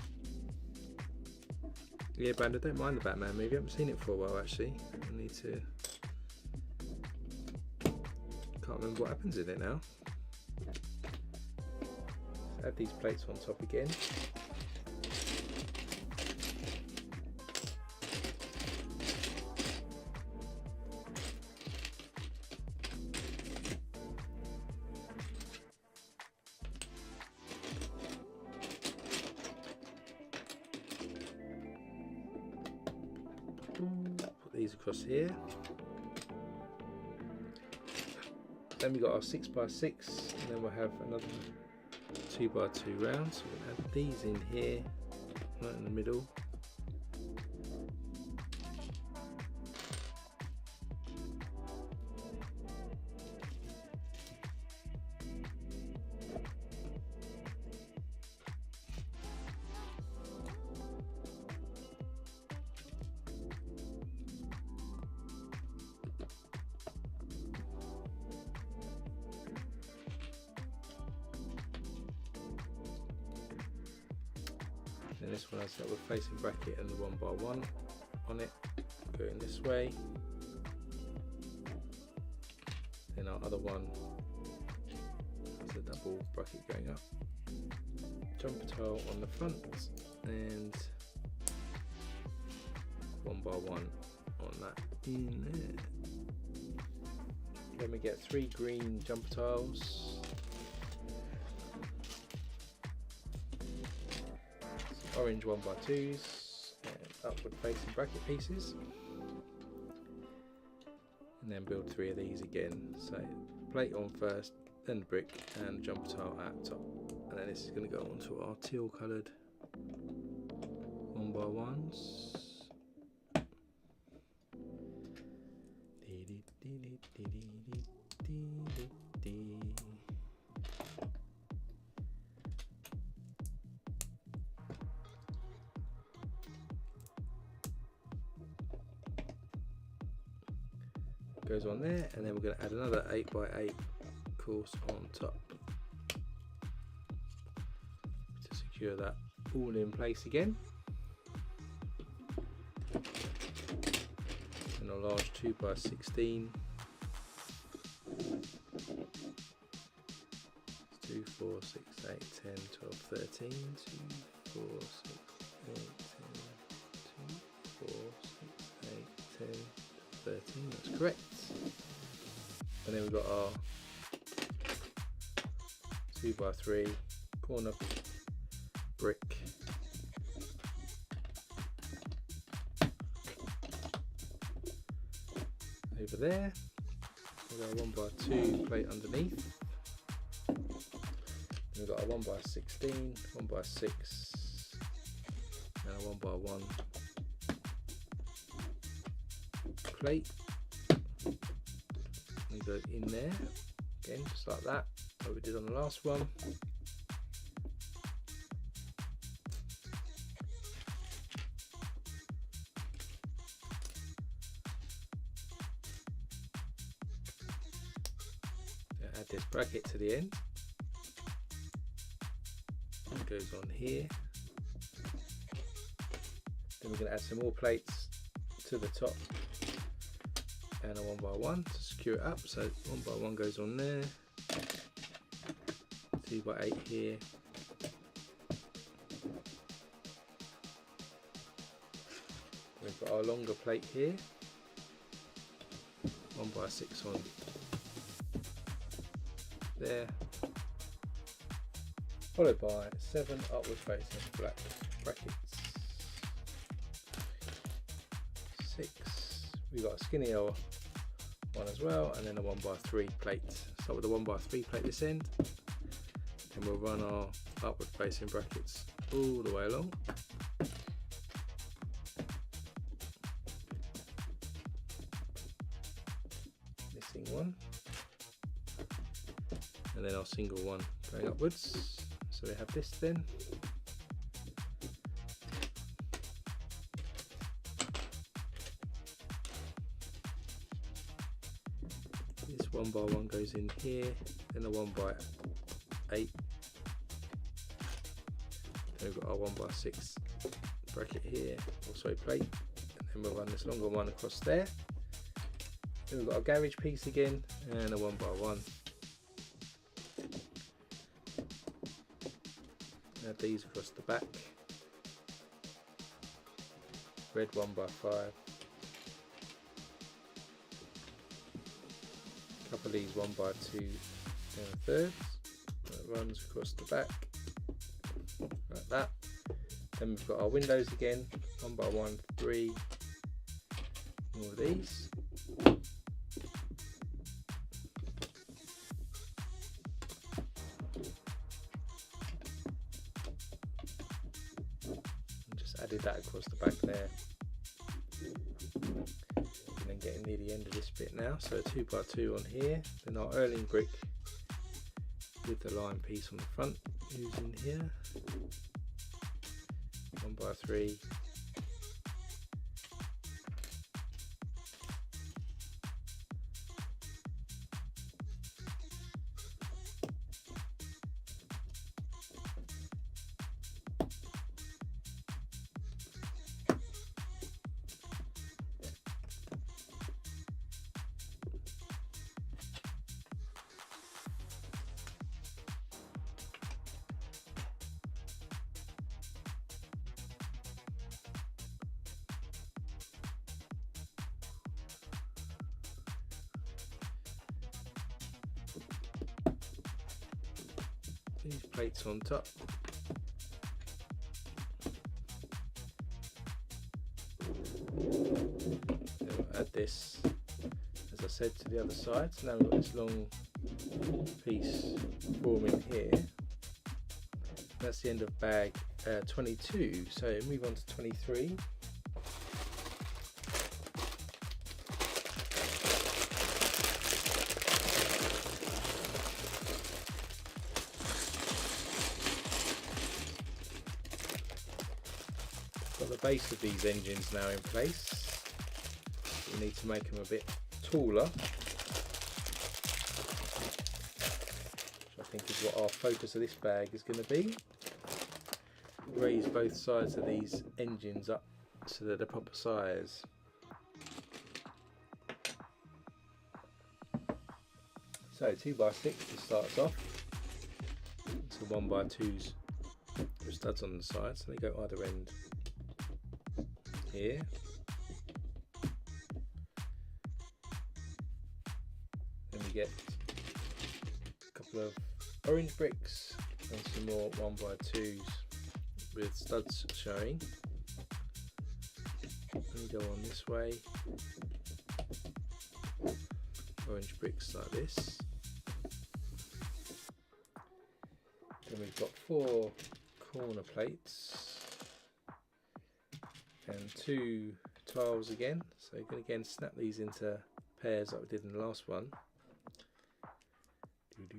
Yeah, Brand, I don't mind the Batman movie. I haven't seen it for a while actually. I need to. Can't remember what happens in it now. Let's add these plates on top again. Put these across here. Then we got our 6 by 6, and then we'll have another 2 by 2 rounds. So we'll add these in here, right in the middle. And this one has got the facing bracket and the 1 by 1 on it, going this way. Then our other one has a double bracket going up. Jumper tile on the front and 1 by 1 on that in there. Then we get 3 green jumper tiles. Orange 1 by 2s and upward facing bracket pieces, and then build 3 of these again. So plate on first, then the brick and jumper tile at top, and then this is going to go onto our teal coloured 1 by 1s. Goes on there, and then we're going to add another 8x8 course on top to secure that all in place again. And a large 2x16, 2, 4, 6, 8, 10, 12, 13, 2, 4, 6, 8, 10, 2, 4, 6, 8, 10, 13, that's correct. And then we've got our 2x3 corner brick over there. We've got a 1x2 plate underneath. Then we've got a 1x16, 1x6, and a 1x1 plate. We go in there again, just like that, like we did on the last one. Add this bracket to the end. It goes on here. Then we're going to add some more plates to the top and a 1x1 to secure it up. So 1x1 goes on there, 2x8 here, we've got our longer plate here, 1x6 on there, followed by 7 upward facing black brackets. 6, we've got a skinnier one as well, and then a 1x3 plate. Start with the 1x3 plate this end, and we'll run our upward facing brackets all the way along. Missing one, and then our single one going upwards. So we have this then. This 1x1 goes in here, then the 1x8. Then we've got our 1x6 bracket here, also plate, and then we'll run this longer one across there. Then we've got our garage piece again, and a 1x1. Add these across the back. Red 1x5. Couple of these 1x2 1/3. That runs across the back like that. Then we've got our windows again, 1x1, 3. More of these. Added that across the back there, and then getting near the end of this bit now. So a 2x2 on here, then our Erling brick with the line piece on the front using here, 1x3, these plates on top. Then we'll add this, as I said, to the other side. So now we've got this long piece forming here. That's the end of bag 22. So move on to 23. base of these engines now in place. We need to make them a bit taller, which I think is what our focus of this bag is going to be. Raise both sides of these engines up so they're the proper size. So 2x6 to start us off. So 1x2s with studs on the side, so they go either end here. Then we get a couple of orange bricks and some more 1x2s with studs showing. And we go on this way. Orange bricks like this. Then we've got 4 corner plates and 2 tiles again. So you can again snap these into pairs like we did in the last one. And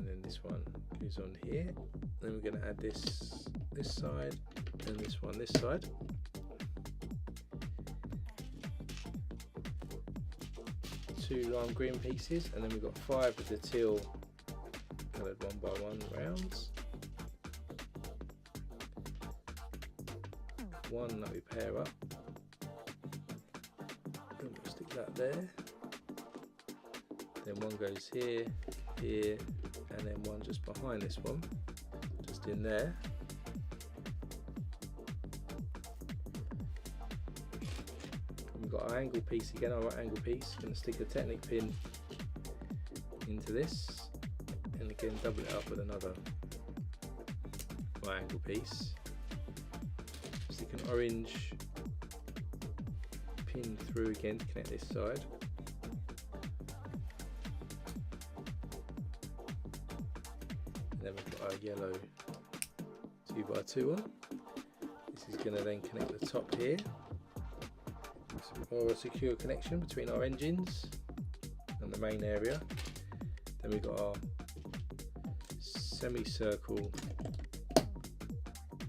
then this one goes on here. Then we're going to add this side and this one this side. Two lime green pieces, and then we've got 5 of the teal coloured 1x1 rounds. One that we pair up. Then we'll stick that there. Then one goes here, here, and then one just behind this one, just in there. We've got our angle piece again, our right angle piece. Going to stick a Technic pin into this, and again double it up with another right angle piece. Stick an orange pin through again to connect this side. And then we've got our yellow 2x2 one. This is going to then connect the top here. Or a secure connection between our engines and the main area. Then we've got our semicircle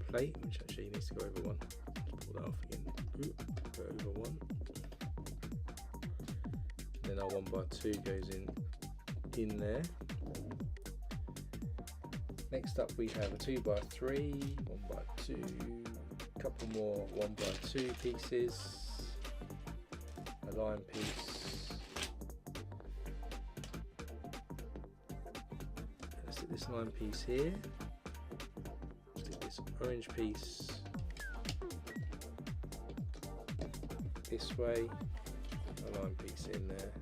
plate, which actually needs to go over one. Pull that off again. Go over one. And then our 1x2 goes in there. Next up we have a 2x3, 1x2, a couple more 1x2 pieces. A line piece. Let's stick this line piece here. Stick this orange piece this way. A line piece in there.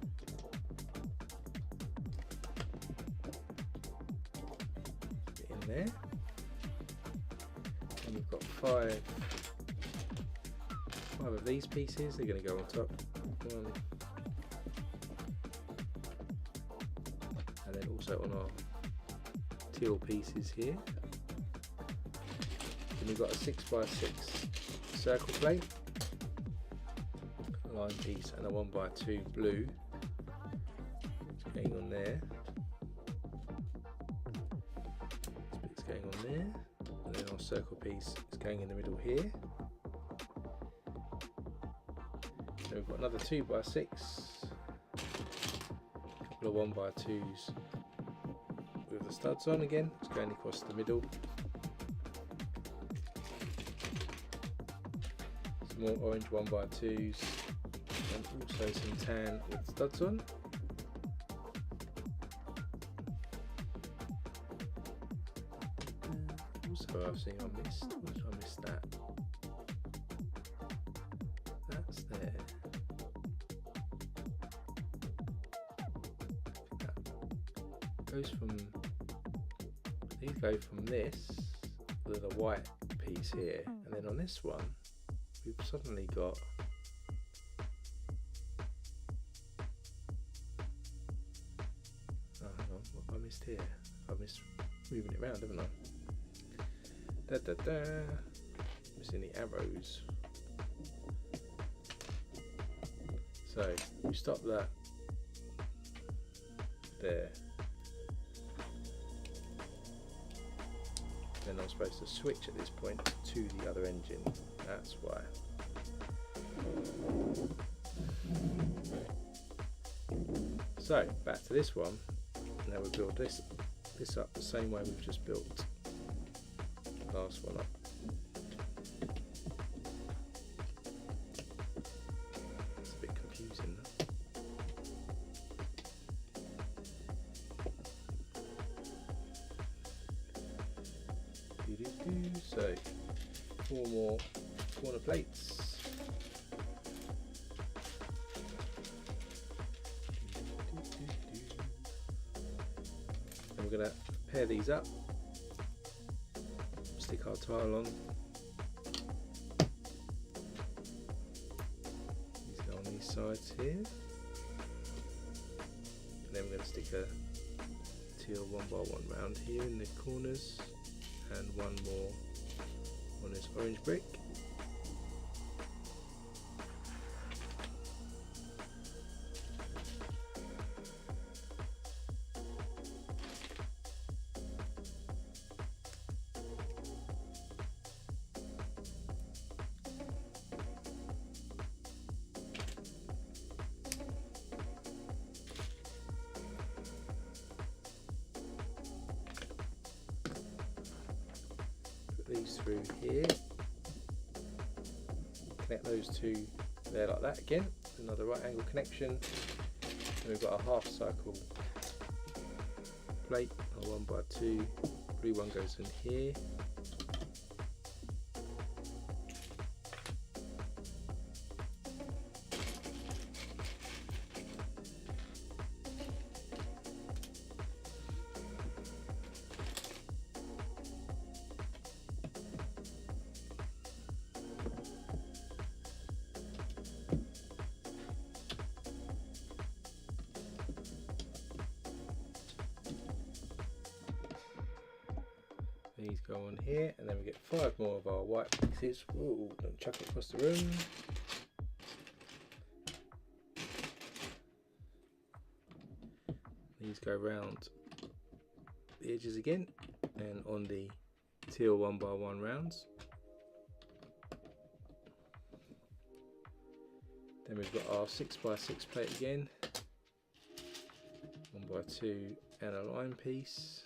In there. And we've got 5 of these pieces. They're going to go on top. One. And then also on our teal pieces here. Then we've got a 6x6 circle plate, a line piece, and a 1x2 blue. It's going on there. This bit's going on there, and then our circle piece is going in the middle here. We've got another 2x6, a couple of 1x2s with the studs on again, it's going across the middle. Some more orange 1x2s and also some tan with studs on. Also I've seen I missed that. That's there. These go from this with a white piece here, and then on this one we've suddenly got hang on, what have I missed here? I've missed moving it around, haven't I? Missing the arrows. So we stop that there. Then I'm supposed to switch at this point to the other engine. That's why. So back to this one. Now we build this up the same way we've just built the last one up. It's a bit confusing. So 4 more corner plates. And we're going to pair these up, stick our tile on. These go on these sides here. And then we're going to stick a teal 1x1 round here in the corners, and one more on this orange brick. These through here, connect those two there like that again, another right angle connection, and we've got a half cycle plate, a 1x2, blue one goes in here. These go on here, and then we get 5 more of our white pieces. Whoa, don't chuck it across the room. These go round the edges again, and on the teal 1x1 rounds. Then we've got our 6x6 plate again, 1x2 and a line piece.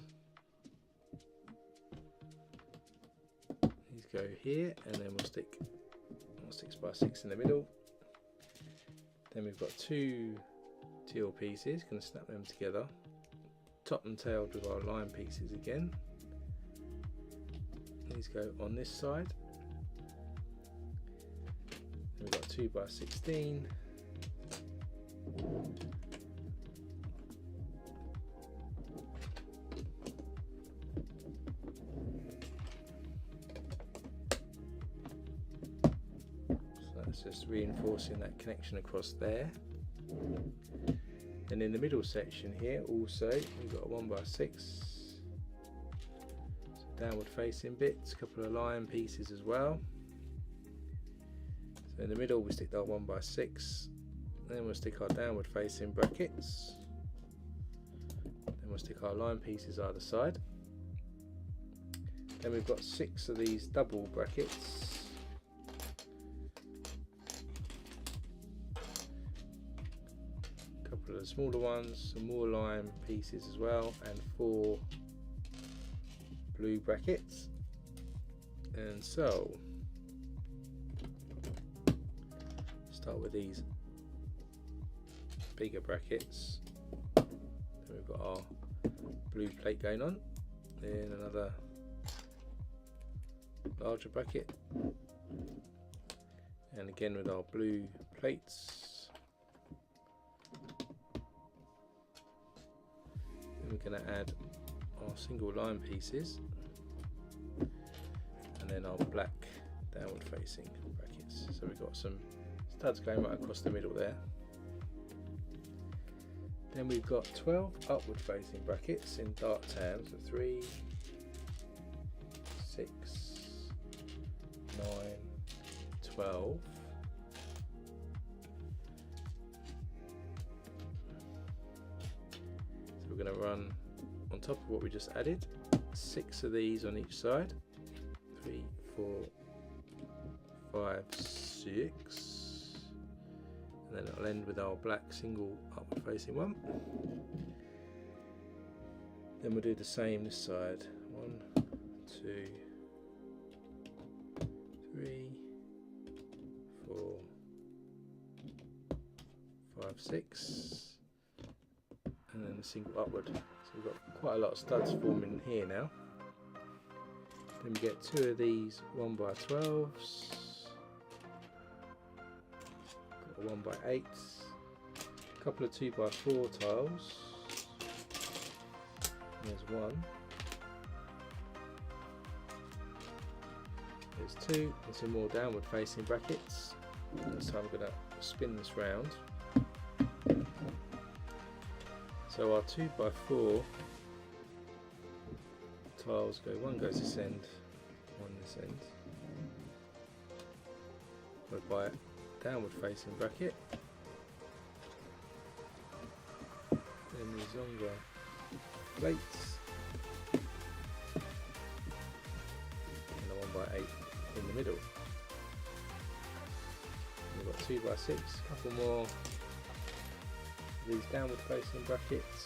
These go here, and then we'll stick our 6x6 in the middle. Then we've got 2 teal pieces, going to snap them together, top and tailed with our line pieces again. These go on this side. Then we've got 2x16. So that's just reinforcing that connection across there. And in the middle section here also we've got a 1x6, downward facing bits, a couple of line pieces as well. So in the middle we stick our 1x6, then we'll stick our downward facing brackets, then we'll stick our line pieces either side. Then we've got 6 of these double brackets. Couple of the smaller ones, some more line pieces as well, and 4 blue brackets. And so start with these bigger brackets. Then we've got our blue plate going on, then another larger bracket, and again with our blue plates. We're going to add our single line pieces, and then our black downward facing brackets. So we've got some studs going right across the middle there. Then we've got 12 upward facing brackets in dark tan, so 3, 6, 9, 12. We're going to run on top of what we just added. 6 of these on each side. 3, 4, 5, 6, and then it'll end with our black single upward facing one. Then we'll do the same this side. 1, 2, 3, 4, 5, 6, and then a single upward. So we've got quite a lot of studs forming here now. Then we get 2 of these 1x12s, got a 1x8, a couple of 2x4 tiles. There's 1. There's 2, and some more downward facing brackets. This time I'm going to spin this round. So our 2x4 tiles go, one goes this end, one this end, followed by a downward facing bracket. Then these longer plates, and a 1x8 in the middle. And we've got 2x6, a couple more of these downward facing brackets.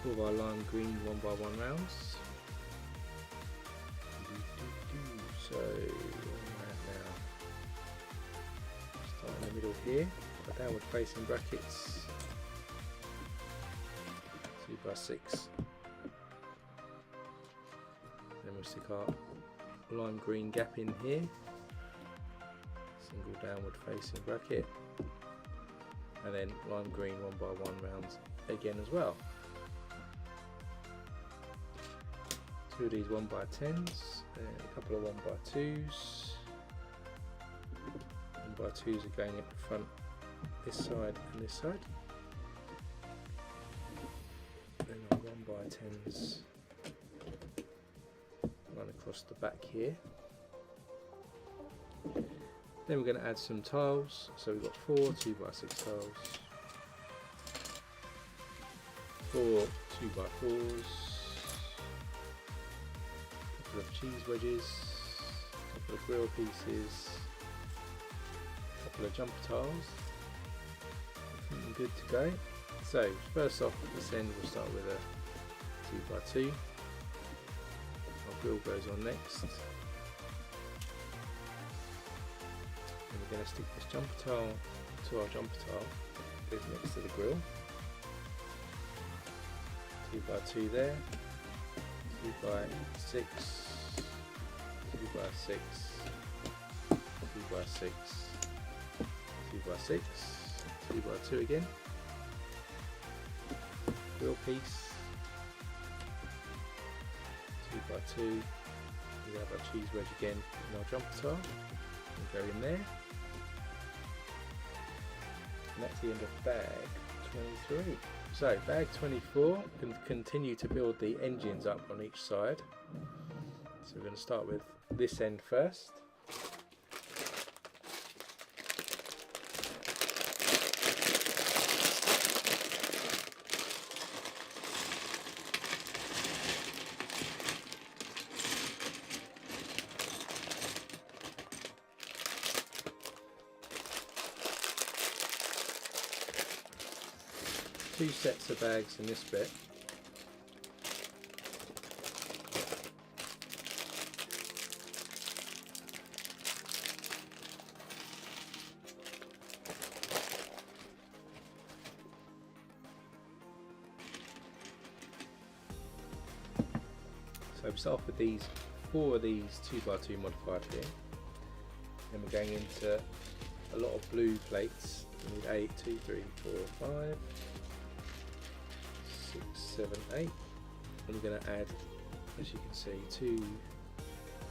4 of our lime green 1x1 rounds. So right now, start in the middle here, got downward facing brackets. 2x6. Then we'll stick our lime green gap in here. Single downward facing bracket. And then lime green 1x1 rounds again as well. 2 of these 1x10s, and a couple of 1x2s. 1x2s are going at the front, this side and this side. Then our 1x10s run across the back here. Then we're going to add some tiles, so we've got 4 2x6 tiles, 4 2x4s, a couple of cheese wedges, a couple of grill pieces, a couple of jumper tiles. Good to go. So first off at this end we'll start with a 2x2. Our grill goes on next. And we're going to stick this jumper tile to our jumper tile, goes next to the grill. 2x2 there, 2x6, 2x6, 2x6, 2x6, 2x2 again, grill piece, 2x2, we have our cheese wedge again in our jumper tile, we'll go in there, and that's the end of bag 23. So bag 24, we can continue to build the engines up on each side. So we're going to start with this end first. Two sets of bags in this bit. So we start off with these 4 of these 2x2 modified here. Then we're going into a lot of blue plates. We need 8, 2, 3, 4, 5. 6, 7, 8, and we're going to add, as you can see, 2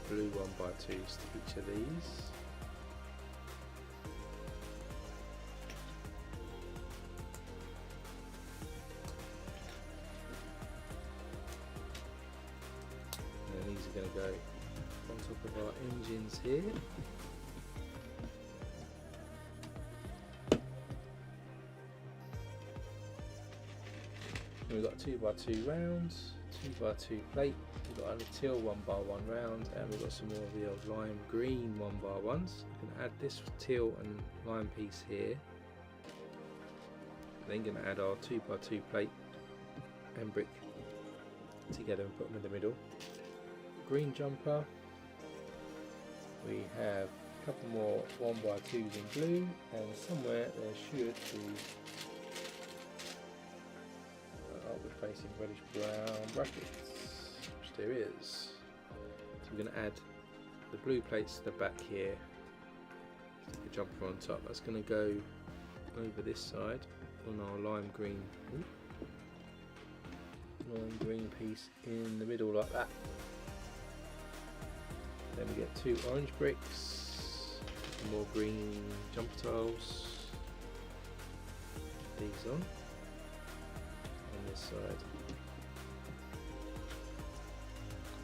blue 1x2s to each of these. And these are going to go on top of our engines here. We've got 2x2 rounds, 2x2 plate. We've got a teal 1x1 round, and we've got some more of the old lime green 1x1s. We can add this teal and lime piece here. Then going to add our 2x2 plate and brick together and put them in the middle. Green jumper. We have a couple more 1x2s in blue, and somewhere there should be upward facing reddish brown brackets, which there is. So we're going to add the blue plates to the back here. Stick a jumper on top. That's going to go over this side on our lime green piece in the middle like that. Then we get 2 orange bricks, more green jumper tiles, these on this side,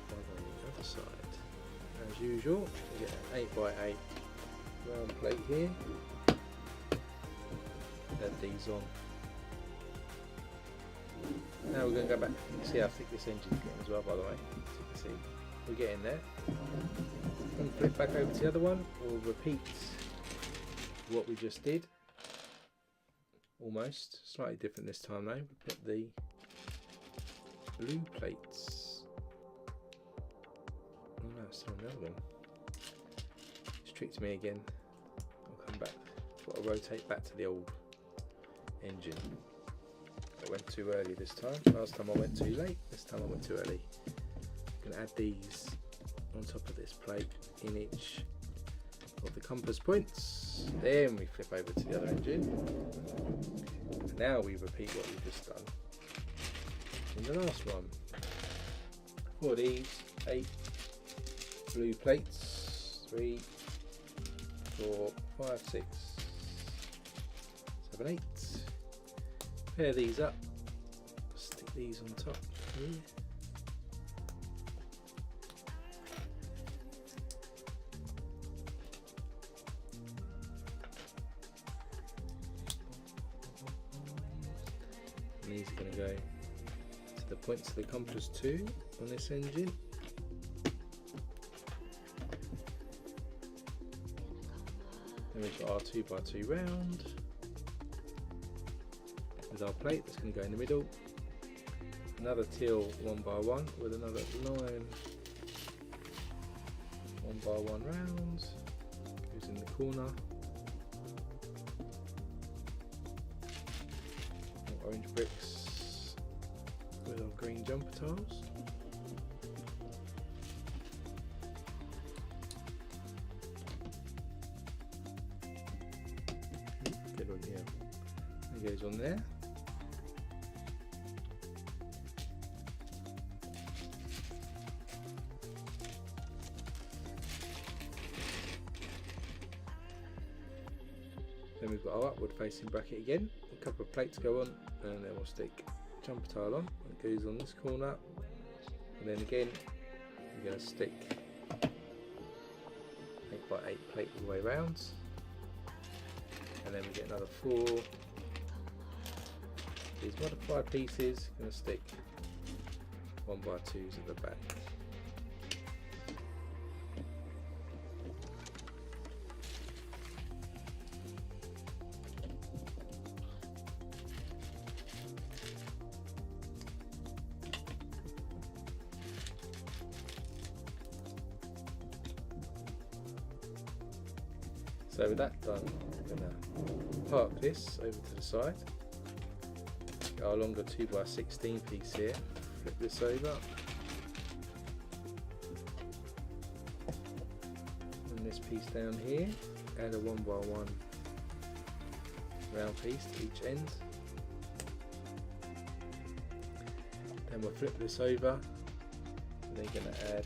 one on the other side. As usual, we get an 8x8 round plate here. Add these on. Now we're going to go back. You can see how thick this engine's getting as well, by the way. So you can see we're getting there. And flip back over to the other one. We'll repeat what we just did. Almost. Slightly different this time though. We put the blue plates. Oh no, it's still another one. It's tricked me again. I'll come back. I've got to rotate back to the old engine. I went too early this time. Last time I went too late. This time I went too early. I'm going to add these on top of this plate in each of the compass points. Then we flip over to the other engine. And now we repeat what we've just done in the last one. For these 8 blue plates, 3, 4, 5, 6, 7, 8. Pair these up, stick these on top here. And these are going to go to the points of the compass 2 on this engine. Then we've got our 2x2 round with our plate that's going to go in the middle. Another teal 1x1 with another lime 1x1 round, goes in the corner. Orange bricks with our green jumper tiles. Good on here. It goes on there. Then we've got our upward facing bracket again. A couple of plates go on, and then we'll stick jumper tile on. It goes on this corner, and then again we're going to stick 8x8 plate all the way around, and then we get another 4. These modified pieces, going to stick 1x2s at the back. So with that done, I'm going to park this over to the side. Get our longer 2x16 piece here, flip this over. And this piece down here, add a 1x1 round piece to each end. Then we'll flip this over, and then going to add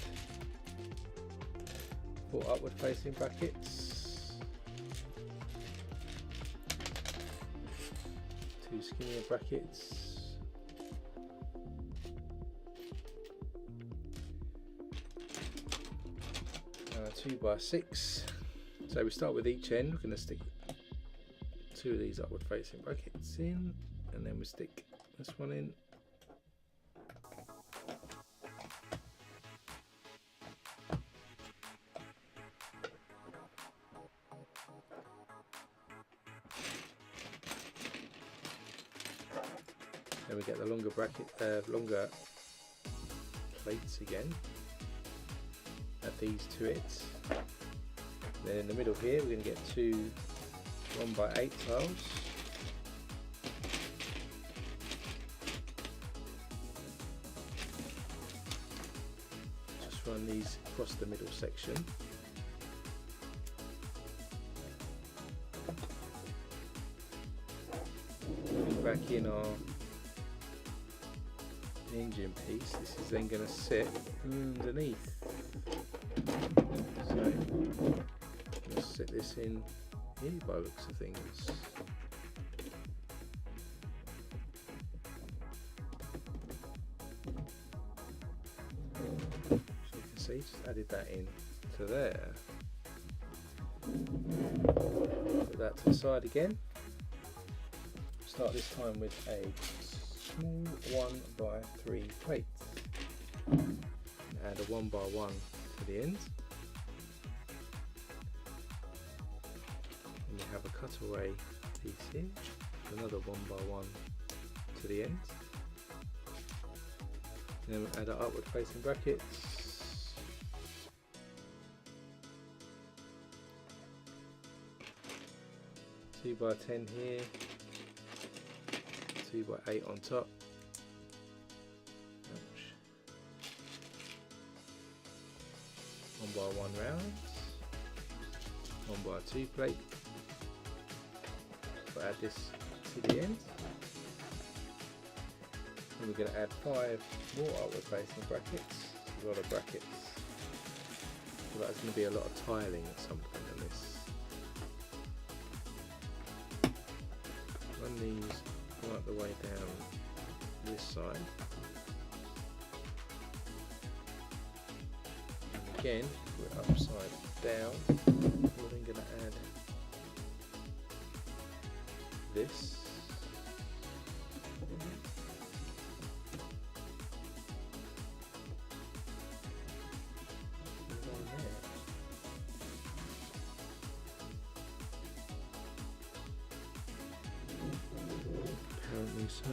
4 upward facing brackets. 2 skinnier brackets, and a 2x6. So we start with each end. We're going to stick 2 of these upward facing brackets in, and then we stick this one in, Then we get the longer bracket, longer plates again. Add these to it. Then in the middle here we're going to get two 1x8 tiles. Just run these across the middle section. Back in our engine piece, this is then going to sit underneath. So let's sit this in here by the looks of things. So you can see, just added that in to there. Put that to the side again. Start this time with a small 1x3 plate. Add a 1x1 to the end. And you have a cutaway piece here, another 1x1 to the end. And then we'll add our upward facing brackets. Two by 10 here. 2x8 on top. Ouch. 1x1 rounds. 1x2 plate. We'll add this to the end. And we're going to add 5 more upward facing brackets. A lot of brackets. So that's going to be a lot of tiling at some point on this. Run these right the way down this side. And again, we're upside down. We're then going to add this. Apparently so.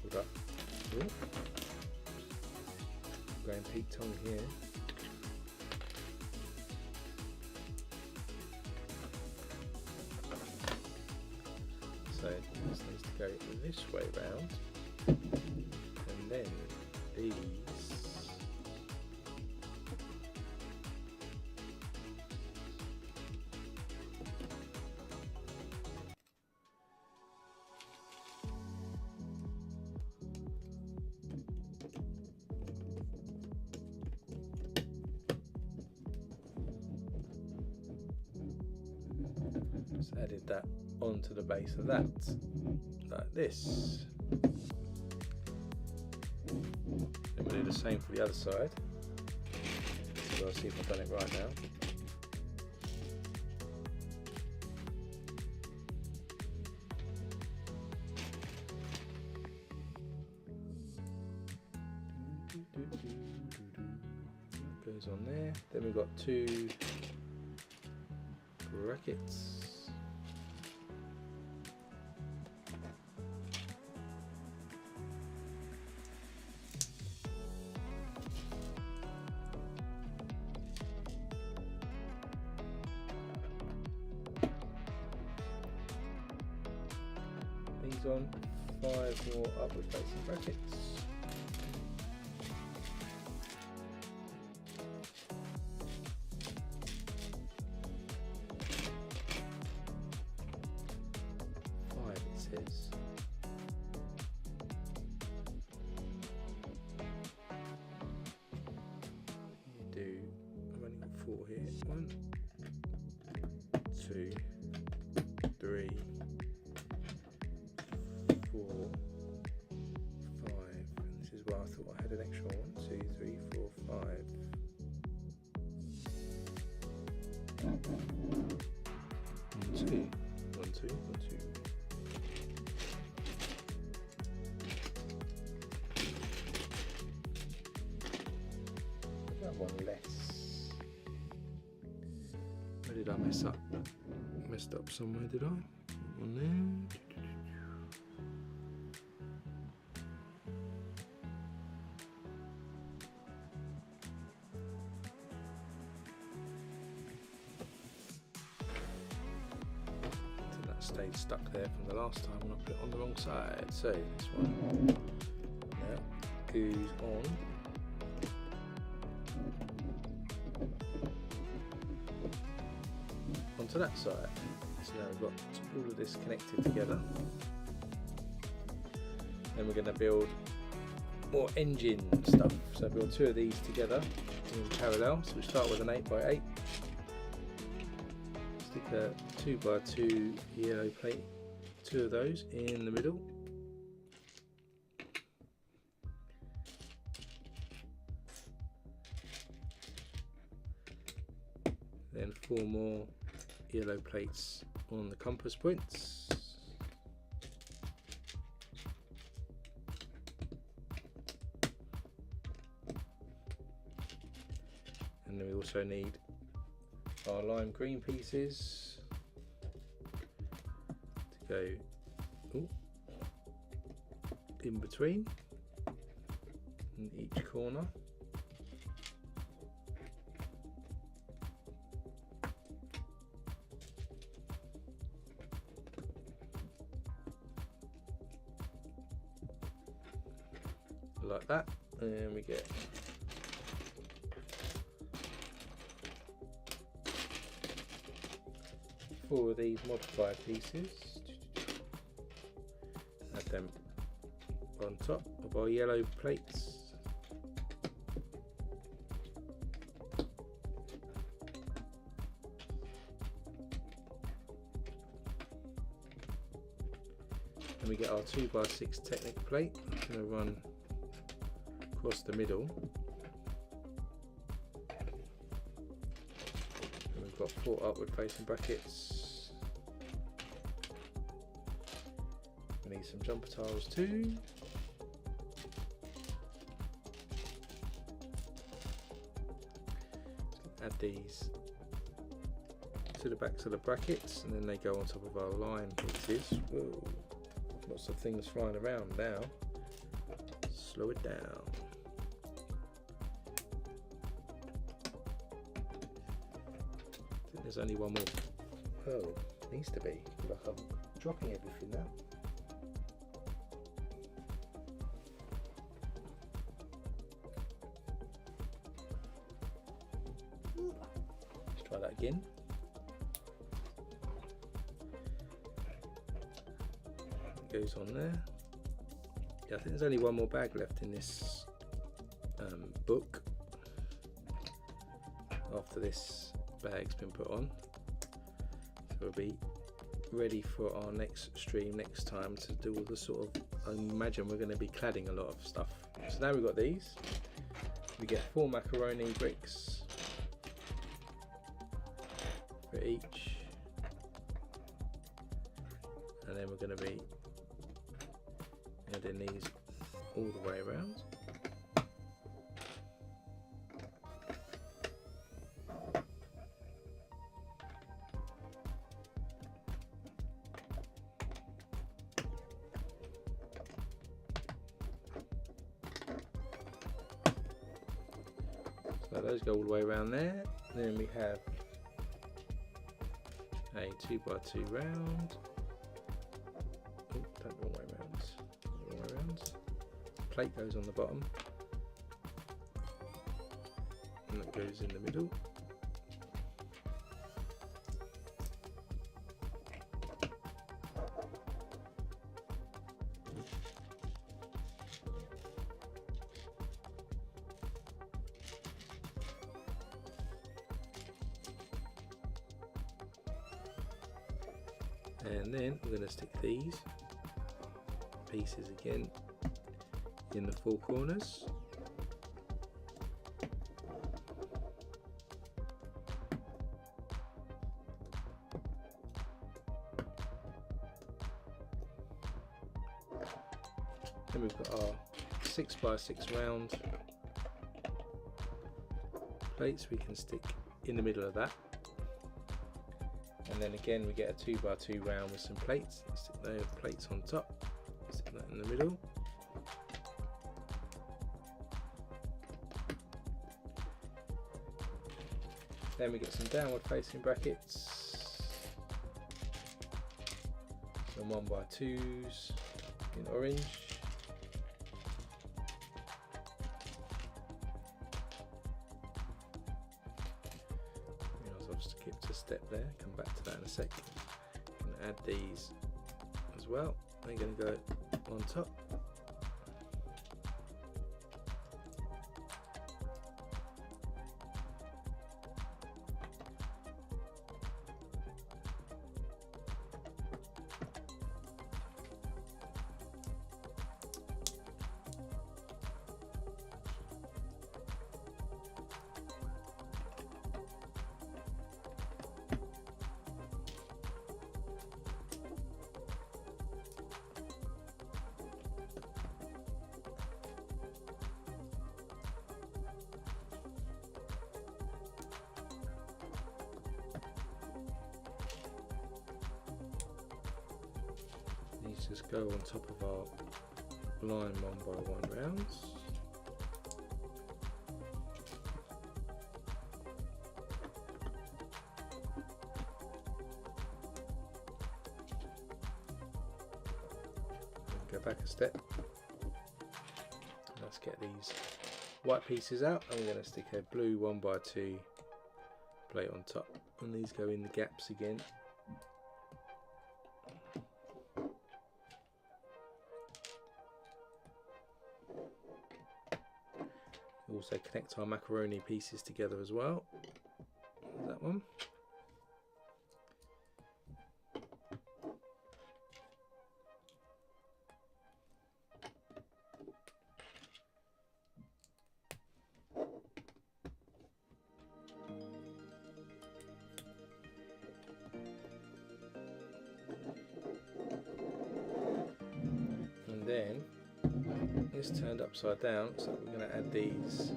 Hold up. Ooh. Going peak tongue here. So this needs to go this way round. And then these just added that onto the base of that, like this. Then we'll do the same for the other side. So I'll see if I've done it right now. That goes on there. Then we've got 2 brackets. These on 5 more upward facing brackets. It says. You do, I'm only got 4 here. 1, 2, 3, 4, 5. And this is why I thought I had an extra 1, 2, 3, 4, 5. 1, 2, 1, 2, 1, 2. Messed up somewhere, did I? On there. So that stayed stuck there from the last time when I put it on the wrong side. So this one now goes on. Onto that side. So now we've got all of this connected together. Then we're going to build more engine stuff. So build two of these together in parallel. So we start with an 8x8. Stick a 2x2 yellow plate, two of those in the middle. Then 4 more yellow plates on the compass points. And then we also need our lime green pieces to go in between in each corner. Like that, and we get four of these modified pieces. Add them on top of our yellow plates. And we get our 2x6 Technic plate. I'm going to run across the middle, and we've got 4 upward facing brackets. We need some jumper tiles too. Add these to the backs of the brackets, and then they go on top of our line pieces. Whoa, lots of things flying around now. Slow it down. There's only one more. Oh, needs to be. Look, I'm dropping everything now. Let's try that again. It goes on there. Yeah, I think there's only one more bag left in this book after this bag's been put on, so we'll be ready for our next stream next time to do all the sort of, I imagine we're going to be cladding a lot of stuff. So now we've got these, we get 4 macaroni bricks for each, and then we're going to be adding these all the way around. So those go all the way around there. Then we have a 2x2 round. Oh, don't go all the way around. All the way around. Plate goes on the bottom, and that goes in the middle. And then we're going to stick these pieces again in the 4 corners. Then we've got our 6x6 round plates we can stick in the middle of that. and then again we get a 2x2 round with some plates. Stick those plates on top, stick that in the middle. Then we get some downward facing brackets, some 1x2s in orange. I've skipped a step there, come back to that in a sec. I'm going to add these as well. They're going to go on top. These just go on top of our line 1x1 rounds. Go back a step. Let's get these white pieces out, and we're going to stick a blue 1x2 plate on top, and these go in the gaps again. Also connect our macaroni pieces together as well. There's that one. And then it's turned upside down, so we're going to add these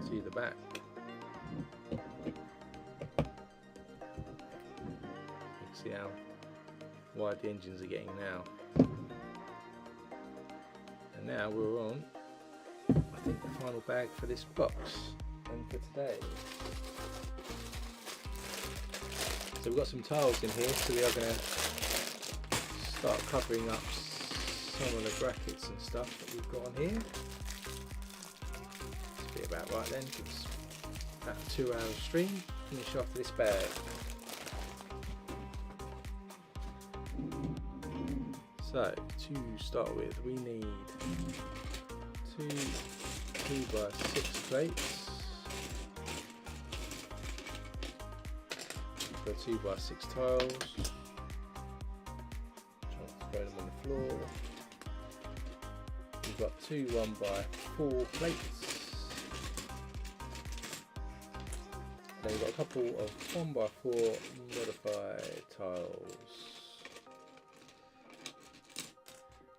to the back. You can see how wide the engines are getting now. And now we're on, I think, the final bag for this box and for today. So we've got some tiles in here, so we are going to start covering up some of the brackets and stuff that we've got on here. This will be about right then, it's about a 2 hour stream. Finish off this bag. So to start with, we need two 2x6 plates. For 2x6 tiles, throw them on the floor. We've got two 1x4 plates. Then we've got a couple of 1x4 modified tiles.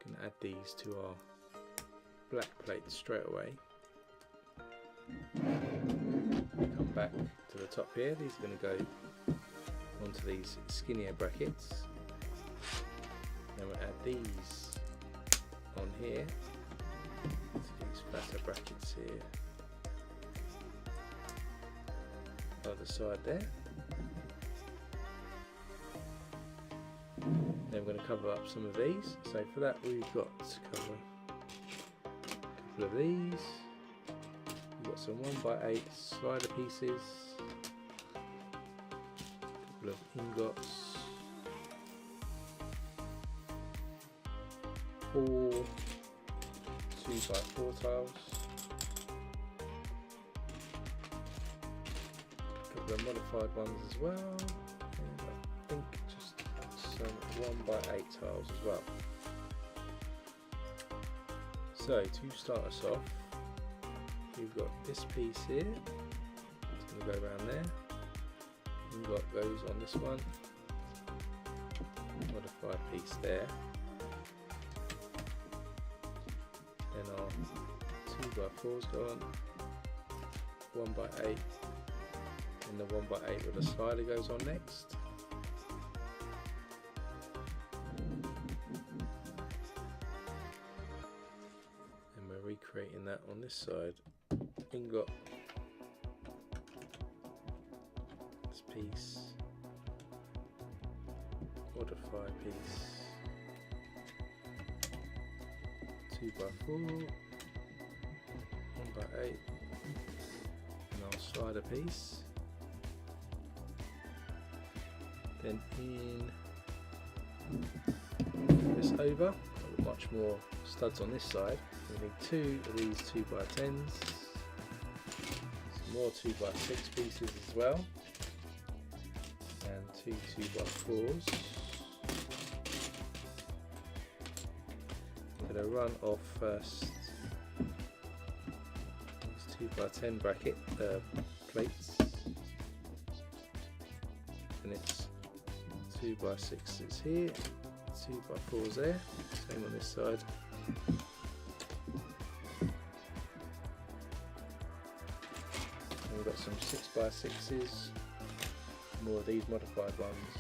Going to add these to our black plates straight away. Come back to the top here. These are going to go onto these skinnier brackets. Then we'll add these on here to these fatter brackets here. Other side there. Then we're going to cover up some of these. So for that we've got to cover a couple of these. We've got some 1x8 slider pieces. Of ingots, 4 2x4 tiles, a couple of modified ones as well, and I think just some 1x8 tiles as well. So to start us off, we've got this piece here, it's going to go around there. We've got those on this one, modified piece there, then our 2x4s go on, 1x8 and the 1x8 with the slider goes on next. And we're recreating that on this side. Ingot, this piece, modify piece, 2x4, 1x8, and our slider piece. Then in this over, got much more studs on this side. We need 2 of these 2x10s, some more 2x6 pieces as well, and 2 2x4s. I'm going to run off first these 2x10 bracket plates, and it's 2x6s here, 2x4s there, same on this side. And we've got some 6x6s, more of these modified ones.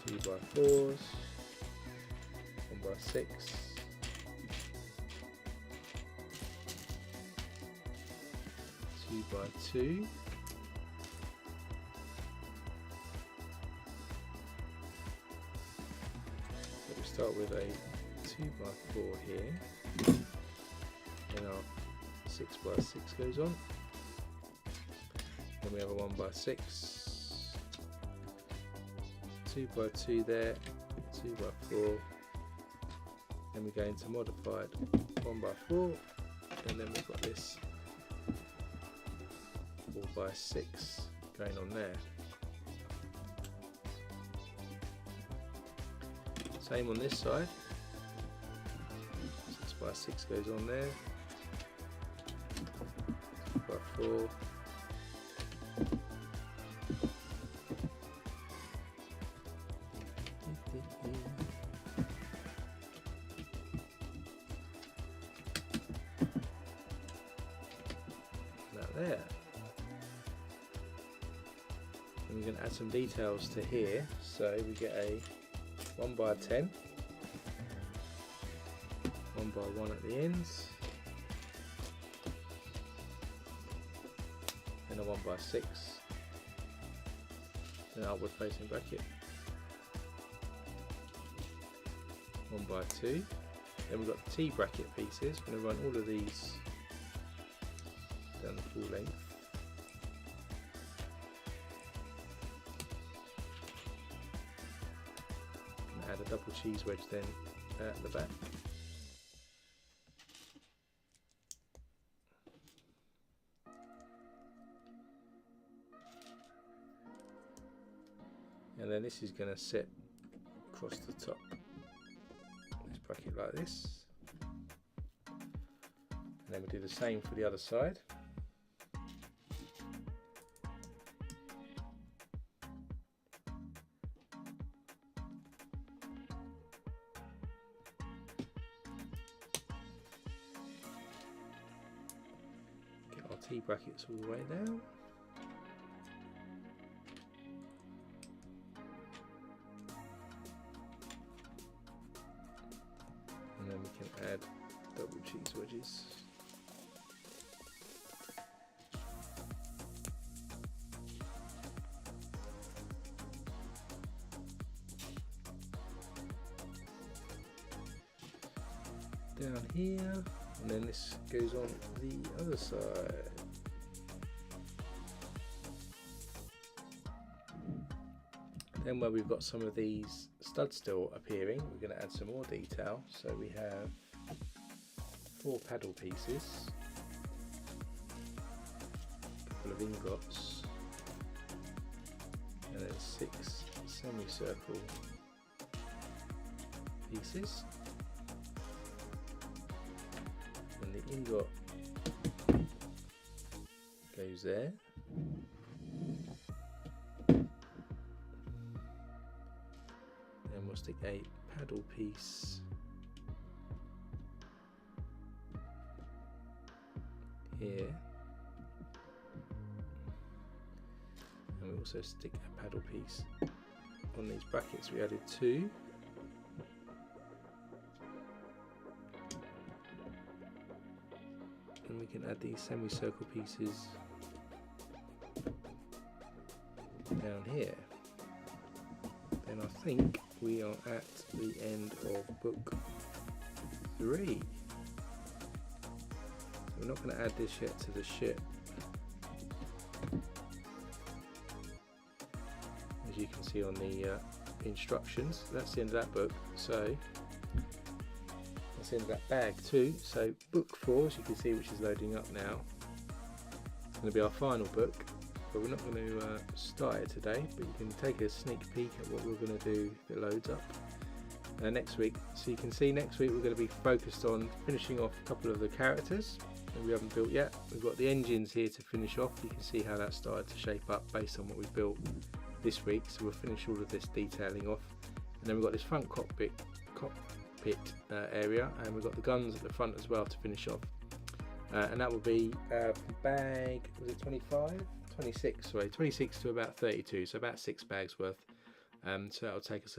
2x4s, 1x6, 2x2, so we start with a 2x4 here, then our 6x6 goes on, then we have a 1x6, 2x2 there, 2x4, then we go into modified 1x4, and then we've got this 4x6 going on there. Same on this side, 6x6 goes on there, 2x4, there. And we're going to add some details to here, so we get a 1x10, 1x1 at the ends, and a 1x6, then upward facing bracket, 1x2, then we've got the T bracket pieces. We're going to run all of these down the full length. And add a double cheese wedge then at the back. And then this is going to sit across the top. This bracket like this. And then we do the same for the other side. Get our T brackets all the way down. And then we can add double cheese wedges. Down here, and then this goes on the other side. Then where we've got some of these studs still appearing, we're going to add some more detail. So we have 4 paddle pieces, a couple of ingots, and then 6 semicircle pieces. And the ingot goes there. Then we'll stick a paddle piece here, and we also stick a paddle piece on these brackets. We added 2. And we can add these semicircle pieces down here. Then I think we are at the end of book 3. So we're not going to add this yet to the ship. As you can see on the instructions, that's the end of that book. So that's the end of that bag too. So book 4, as you can see, which is loading up now, it's going to be our final book. But we're not going to start it today, but you can take a sneak peek at what we're going to do if it loads up next week. So you can see next week we're going to be focused on finishing off a couple of the characters that we haven't built yet. We've got the engines here to finish off. You can see how that started to shape up based on what we've built this week. So we'll finish all of this detailing off, and then we've got this front cockpit area, and we've got the guns at the front as well to finish off. And that will be bag, was it 25? 26, sorry, 26 to about 32, so about 6 bags worth. So that'll take us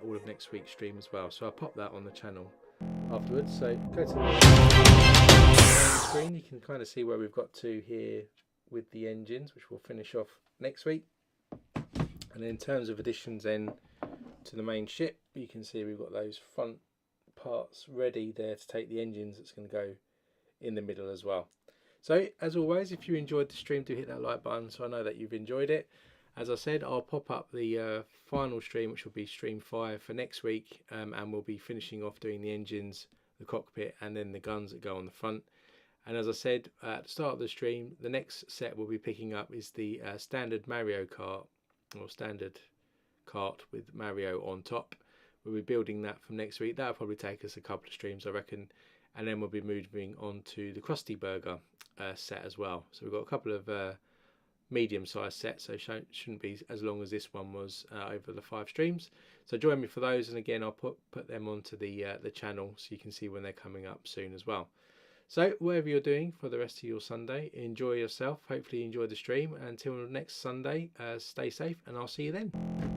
all of next week's stream as well. So I'll pop that on the channel afterwards. So go to the screen, you can kind of see where we've got to here with the engines, which we'll finish off next week. And in terms of additions then to the main ship, you can see we've got those front parts ready there to take the engines. That's going to go in the middle as well. So as always, if you enjoyed the stream, do hit that like button so I know that you've enjoyed it. As I said, I'll pop up the final stream, which will be stream 5 for next week, and we'll be finishing off doing the engines, the cockpit, and then the guns that go on the front. And as I said at the start of the stream, the next set we'll be picking up is the standard Mario Kart, or standard kart with Mario on top. We'll be building that from next week. That'll probably take us a couple of streams, I reckon, and then we'll be moving on to the Krusty Burger set as well. So we've got a couple of medium-sized sets, so shouldn't be as long as this one was over the 5 streams. So join me for those, and again I'll put them onto the channel so you can see when they're coming up soon as well. So whatever you're doing for the rest of your Sunday, enjoy yourself. Hopefully you enjoy the stream. Until next Sunday, stay safe, and I'll see you then.